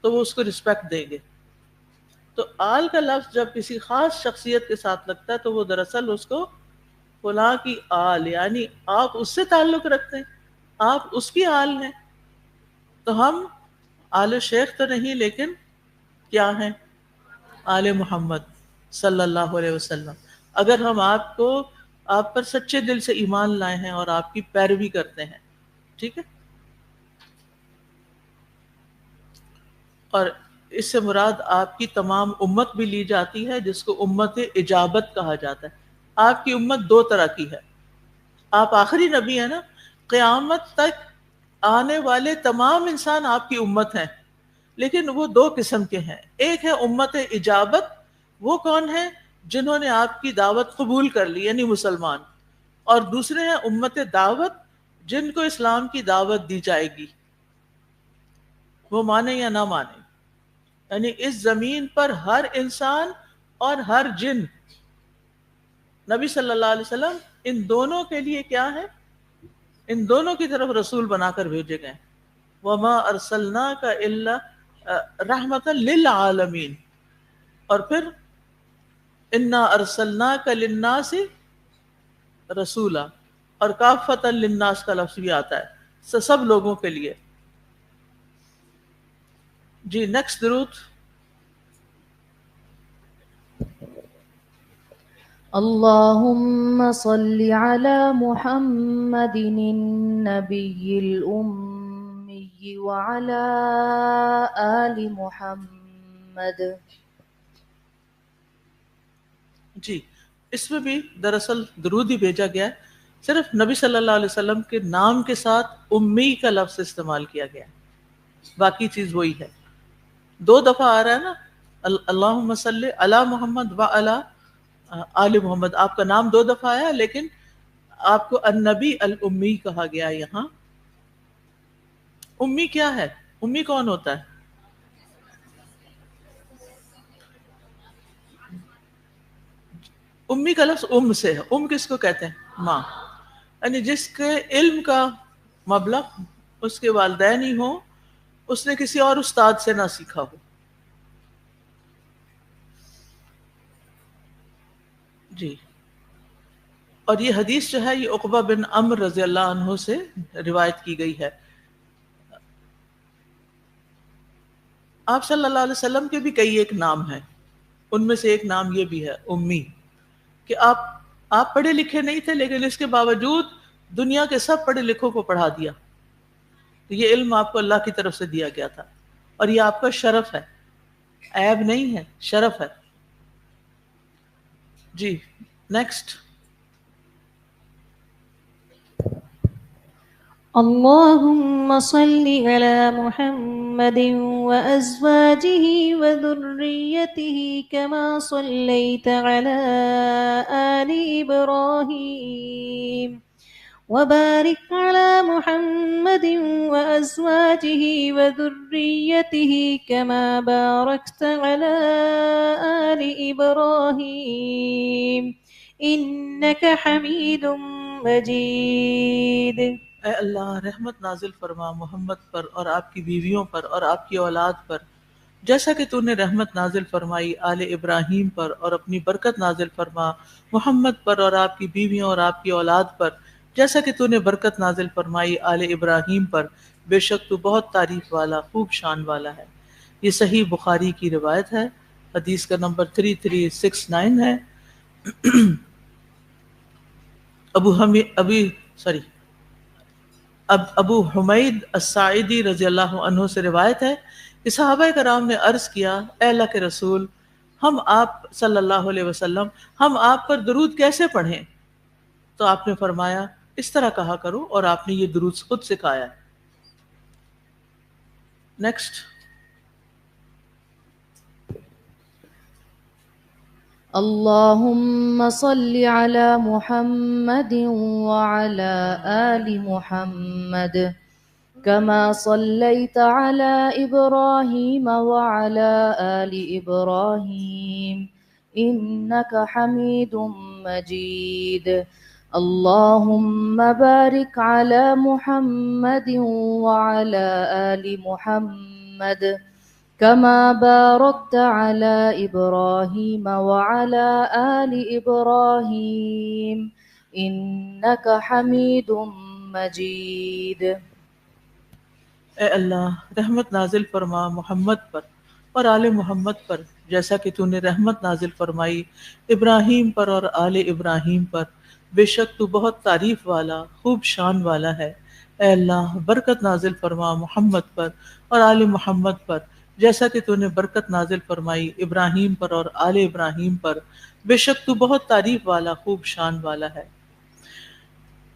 تو وہ اس کو رسپیکٹ دیں گے. تو آل کا لفظ جب کسی خاص شخصیت کے ساتھ لگتا ہے تو وہ دراصل اس کو فلاں کی آل، یعنی آپ اس سے تعلق رکھتے ہیں، آپ اس کی آل ہیں. تو ہم آل شیخ تو نہیں لیکن کیا ہیں؟ آل محمد صلی اللہ علیہ وسلم. اگر ہم آپ پر سچے دل سے ایمان لائے ہیں اور آپ کی پیروی کرتے ہیں، ٹھیک ہے. اور اس سے مراد آپ کی تمام امت بھی لی جاتی ہے جس کو امت اجابت کہا جاتا ہے. آپ کی امت دو طرح کی ہے. آپ آخری نبی ہیں نا، قیامت تک آنے والے تمام انسان آپ کی امت ہیں، لیکن وہ دو قسم کے ہیں. ایک ہے امت اجابت، وہ کون ہے؟ جنہوں نے آپ کی دعوت قبول کر لی یعنی مسلمان. اور دوسرے ہیں امت دعوت، جن کو اسلام کی دعوت دی جائے گی، وہ مانے یا نہ مانے. یعنی اس زمین پر ہر انسان اور ہر جن نبی صلی اللہ علیہ وسلم ان دونوں کے لیے کیا ہے؟ ان دونوں کی طرف رسول بنا کر بھیجے گئے. وما ارسلناک الا رحمتا للعالمین. اور پھر انا ارسلناک للناس رسولا، اور کافتا للناس کا لفظ بھی آتا ہے، سب لوگوں کے لیے. جی نیکسٹ درود. اللهم صل على محمد النبي الأمي وعلى آل محمد. جی اس میں بھی دراصل درود ہی بھیجا گیا ہے. صرف نبی صلی اللہ علیہ وسلم کے نام کے ساتھ امی کا لفظ استعمال کیا گیا ہے، باقی چیز وہی ہے. 2 دفعہ آ رہا ہے نا، اللہم صلی علی محمد و علی آل محمد، آپ کا نام 2 دفعہ آیا، لیکن آپ کو النبی الامی کہا گیا. یہاں امی کیا ہے؟ امی کون ہوتا ہے؟ امی کا لفظ ام سے ہے. ام کس کو کہتے ہیں؟ ماں. یعنی جس کے علم کا مبلغ اس کے والدین ہی ہوں، اس نے کسی اور استاد سے نہ سیکھا ہو. جی. اور یہ حدیث جو ہے یہ عقبہ بن عمر رضی اللہ عنہ سے روایت کی گئی ہے. آپ صلی اللہ علیہ وسلم کے بھی کئی ایک نام ہیں، ان میں سے ایک نام یہ بھی ہے امی، کہ آپ پڑھے لکھے نہیں تھے لیکن اس کے باوجود دنیا کے سب پڑھے لکھوں کو پڑھا دیا. تو یہ علم آپ کو اللہ کی طرف سے دیا گیا تھا، اور یہ آپ کا شرف ہے، عیب نہیں ہے، شرف ہے. جی نیکسٹ. اللهم صل على محمد وأزواجه وذريته كما صليت على آل إبراهيم وبارك على محمد وأزواجه وذريته كما باركت على آل إبراهيم إنك حميد مجيد. اے اللہ رحمت نازل فرما محمد پر اور آپ کی بیویوں پر اور آپ کی اولاد پر، جیسا کہ تو نے رحمت نازل فرمائی آل ابراہیم پر، اور اپنی برکت نازل فرما محمد پر اور آپ کی بیویوں اور آپ کی اولاد پر، جیسا کہ تو نے برکت نازل فرمائی آل ابراہیم پر، بے شک تو بہت تعریف والا خوب شان والا ہے. یہ صحیح بخاری کی روایت ہے، حدیث کا نمبر 3369 ہے. ابو حمید الساعدی رضی اللہ عنہ سے روایت ہے کہ صحابہ کرام نے عرض کیا، اے اللہ کے رسول، ہم آپ صلی اللہ علیہ وسلم ہم آپ پر درود کیسے پڑھیں؟ تو آپ نے فرمایا اس طرح کہا کرو، اور آپ نے یہ درود خود سکھایا. نیکسٹ. اللهم صل على محمد وعلى آل محمد كما صليت على إبراهيم وعلى آل إبراهيم إنك حميد مجيد. اللهم بارك على محمد وعلى آل محمد كما باركت على إبراهيم وعلى آل إبراهيم إنك حميد مجيد. اے اللہ رحمت نازل فرما محمد پر اور آل محمد پر، جیسا کہ تو نے رحمت نازل فرمائی ابراہیم پر اور آل ابراہیم پر، بے شک تو بہت تعریف والا خوب شان والا ہے. اے اللہ برکت نازل فرما محمد پر اور آل محمد پر، جیسا کہ تو نے برکت نازل فرمائی ابراہیم پر اور آل ابراہیم پر، بے شک تو بہت تعریف والا خوب شان والا ہے.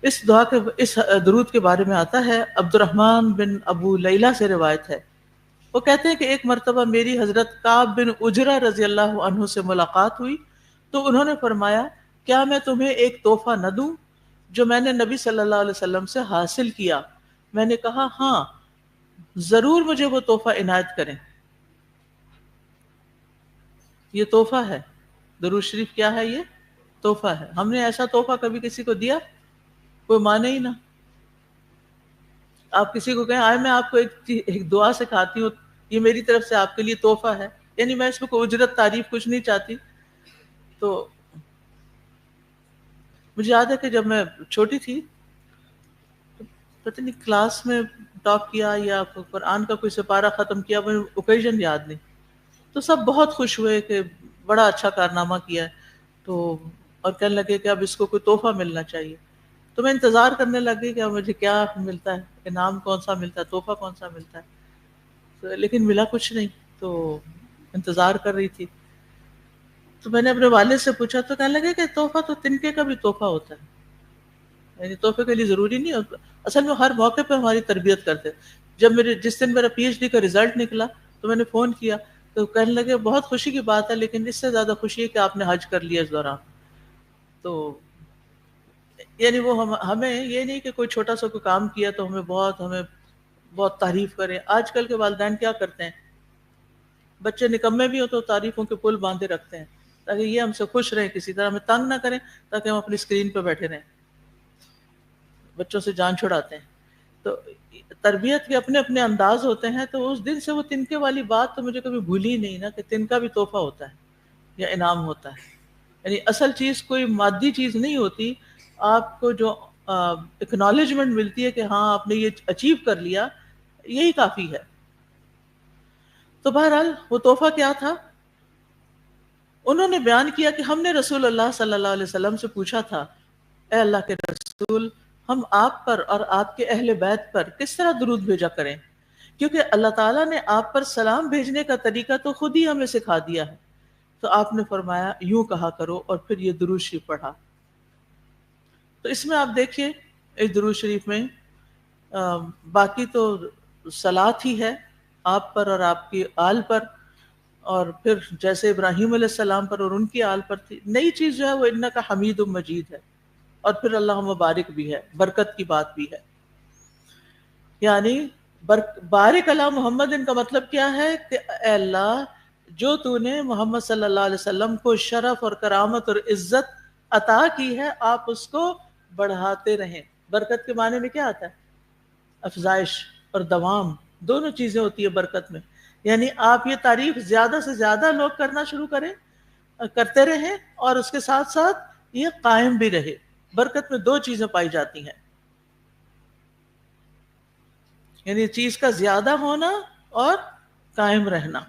اس درود کے بارے میں آتا ہے، عبد الرحمن بن ابو لیلہ سے روایت ہے، وہ کہتے ہیں کہ ایک مرتبہ میری حضرت کعب بن عجرہ رضی اللہ عنہ سے ملاقات ہوئی تو انہوں نے فرمایا، کیا میں تمہیں ایک تحفہ نہ دوں جو میں نے نبی صلی اللہ علیہ وسلم سے حاصل کیا؟ میں نے کہا ہاں ضرور، مجھے وہ تحفہ عنایت کریں. یہ تحفہ ہے، درود شریف کیا ہے؟ یہ تحفہ ہے. ہم نے ایسا تحفہ کبھی کسی کو دیا؟ کوئی مانے ہی نہ. آپ کسی کو کہیں آئے میں آپ کو ایک دعا سکھاتی ہوں، یہ میری طرف سے آپ کے لیے تحفہ ہے، یعنی میں اس میں کوئی اجرت تعریف کچھ نہیں چاہتی. تو مجھے یاد ہے کہ جب میں چھوٹی تھی، پتہ نہیں کلاس میں ٹاک کیا یا قرآن کا کوئی سپارہ ختم کیا، مجھے اوکیزن یاد نہیں، تو سب بہت خوش ہوئے کہ بڑا اچھا کارنامہ کیا ہے، تو اور کہنے لگے کہ اب اس کو کوئی تحفہ ملنا چاہیے. تو میں انتظار کرنے لگی کہ مجھے کیا ملتا ہے، انعام کون سا ملتا ہے، تحفہ کون سا ملتا ہے. لیکن ملا کچھ نہیں، تو انتظار کر رہی تھی. تو میں نے اپنے والد سے پوچھا تو کہنے لگے کہ تحفہ تو تنکے کا بھی تحفہ ہوتا ہے. یعنی تحفے کے لیے ضروری نہیں ہوتا، اصل میں ہر موقع پہ ہماری تربیت کرتے. جب جس دن میرا پی ایچ ڈی کا رزلٹ نکلا تو میں نے فون کیا تو کہنے لگے بہت خوشی کی بات ہے، لیکن اس سے زیادہ خوشی ہے کہ آپ نے حج کر لیا اس دوران. تو یعنی وہ ہمیں یہ نہیں کہ کوئی چھوٹا سا کوئی کام کیا تو ہمیں بہت تعریف کریں. آج کل کے والدین کیا کرتے ہیں، بچے نکمے بھی ہو تو تعریفوں کے پل باندھے رکھتے ہیں تاکہ یہ ہم سے خوش رہیں، کسی طرح ہمیں تنگ نہ کریں، تاکہ ہم اپنی اسکرین پہ بیٹھے رہیں. بچوں سے جان چھڑاتے ہیں. تو تربیت کے اپنے اپنے انداز ہوتے ہیں. تو اس دن سے وہ تنکے والی بات تو مجھے کبھی بھولی نہیں نا، کہ تنکا بھی تحفہ ہوتا ہے یا انعام ہوتا ہے. یعنی اصل چیز کوئی مادی چیز نہیں ہوتی، آپ کو جو اکنالجمنٹ ملتی ہے کہ ہاں آپ نے یہ اچیو کر لیا، یہی کافی ہے. تو بہرحال وہ تحفہ کیا تھا؟ انہوں نے بیان کیا کہ ہم نے رسول اللہ صلی اللہ علیہ وسلم سے پوچھا تھا، اے اللہ کے رسول، ہم آپ پر اور آپ کے اہل بیت پر کس طرح درود بھیجا کریں، کیونکہ اللہ تعالیٰ نے آپ پر سلام بھیجنے کا طریقہ تو خود ہی ہمیں سکھا دیا ہے. تو آپ نے فرمایا یوں کہا کرو، اور پھر یہ درود شریف پڑھا. تو اس میں آپ دیکھیے اس درود شریف میں باقی تو صلات ہی ہے آپ پر اور آپ کی آل پر، اور پھر جیسے ابراہیم علیہ السلام پر اور ان کی آل پر تھی. نئی چیز جو ہے وہ انکا حمید مجید ہے، اور پھر اللہ مبارک بھی ہے، برکت کی بات بھی ہے. یعنی بارک اللہ محمد، ان کا مطلب کیا ہے کہ اے اللہ جو تو نے محمد صلی اللہ علیہ وسلم کو شرف اور کرامت اور عزت عطا کی ہے، آپ اس کو بڑھاتے رہیں. برکت کے معنی میں کیا آتا ہے؟ افزائش اور دوام، دونوں چیزیں ہوتی ہے برکت میں. یعنی آپ یہ تعریف زیادہ سے زیادہ لوگ کرنا شروع کرتے رہیں، اور اس کے ساتھ ساتھ یہ قائم بھی رہے. برکت میں دو چیزیں پائی جاتی ہیں، یعنی چیز کا زیادہ ہونا اور قائم رہنا.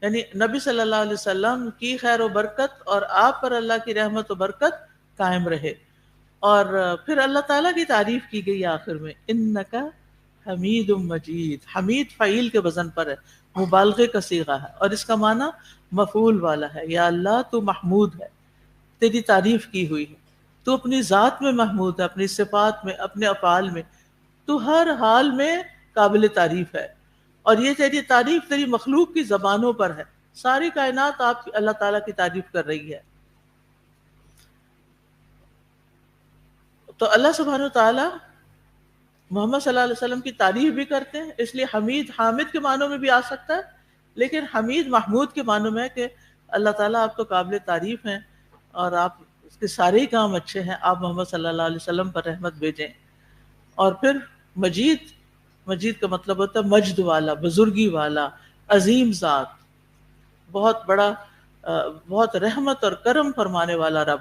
یعنی نبی صلی اللہ علیہ وسلم کی خیر و برکت اور آپ پر اللہ کی رحمت و برکت قائم رہے. اور پھر اللہ تعالیٰ کی تعریف کی گئی آخر میں، انکا حمید مجید. حمید فعیل کے وزن پر ہے، مبالغے کا صیغہ ہے، اور اس کا معنی مفعول والا ہے. یا اللہ تو محمود ہے، تیری تعریف کی ہوئی ہے، تو اپنی ذات میں محمود ہے، اپنی صفات میں، اپنے افعال میں، تو ہر حال میں قابل تعریف ہے. اور یہ تیری تعریف تیری مخلوق کی زبانوں پر ہے. ساری کائنات آپ اللہ تعالیٰ کی تعریف کر رہی ہے. تو اللہ سبحانہ وتعالی محمد صلی اللہ علیہ وسلم کی تعریف بھی کرتے ہیں، اس لیے حمید حامد کے معنوں میں بھی آ سکتا ہے، لیکن حمید محمود کے معنوں میں ہے کہ اللہ تعالیٰ آپ تو قابل تعریف ہیں، اور آپ اس کے سارے ہی کام اچھے ہیں، آپ محمد صلی اللہ علیہ وسلم پر رحمت بھیجیں. اور پھر مجید کا مطلب ہوتا ہے مجد والا، بزرگی والا، عظیم ذات، بہت بڑا، بہت رحمت اور کرم فرمانے والا رب.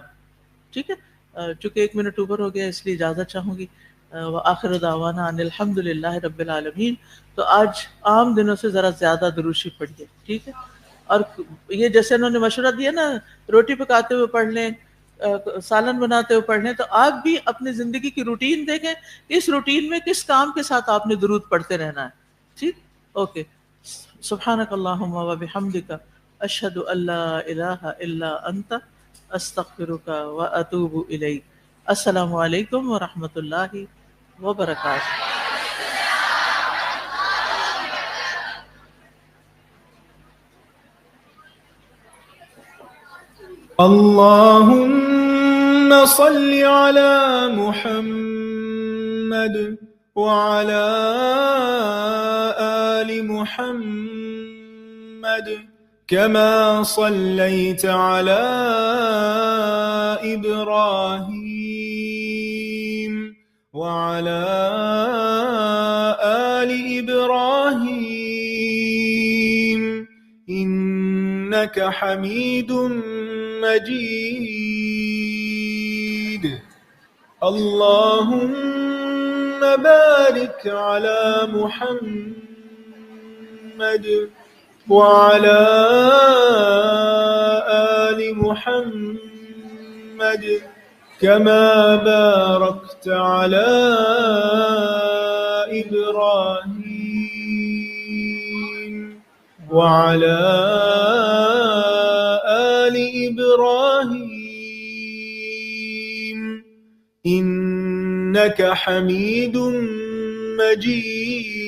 ٹھیک ہے، چونکہ 1 منٹ اوپر ہو گیا اس لیے اجازت چاہوں گی. وآخر دعوانا ان الحمد للہ رب العالمین. تو آج عام دنوں سے ذرا زیادہ درود شریف پڑھیے، ٹھیک ہے. اور یہ جیسے انہوں نے مشورہ دیا نا، روٹی پکاتے ہوئے پڑھ لیں، سالن بناتے ہوئے پڑھ لیں، تو آپ بھی اپنی زندگی کی روٹین دیکھیں، اس روٹین میں کس کام کے ساتھ آپ نے درود پڑھتے رہنا ہے. ٹھیک، اوکے. سبحانک اللہم و بحمدک، اشہد ان لا الہ الا انت، استغفرک و اتوب الیک. السلام علیکم ورحمۃ اللہ وبرکاتہ. اللهم صل على محمد وعلى آل محمد كما صليت على إبراهيم وعلى آل إبراهيم إنك حميد مجيد. اللهم بارك على محمد وعلى آل محمد كما باركت على إبراهيم وعلى آل إبراهيم إنك حميد مجيد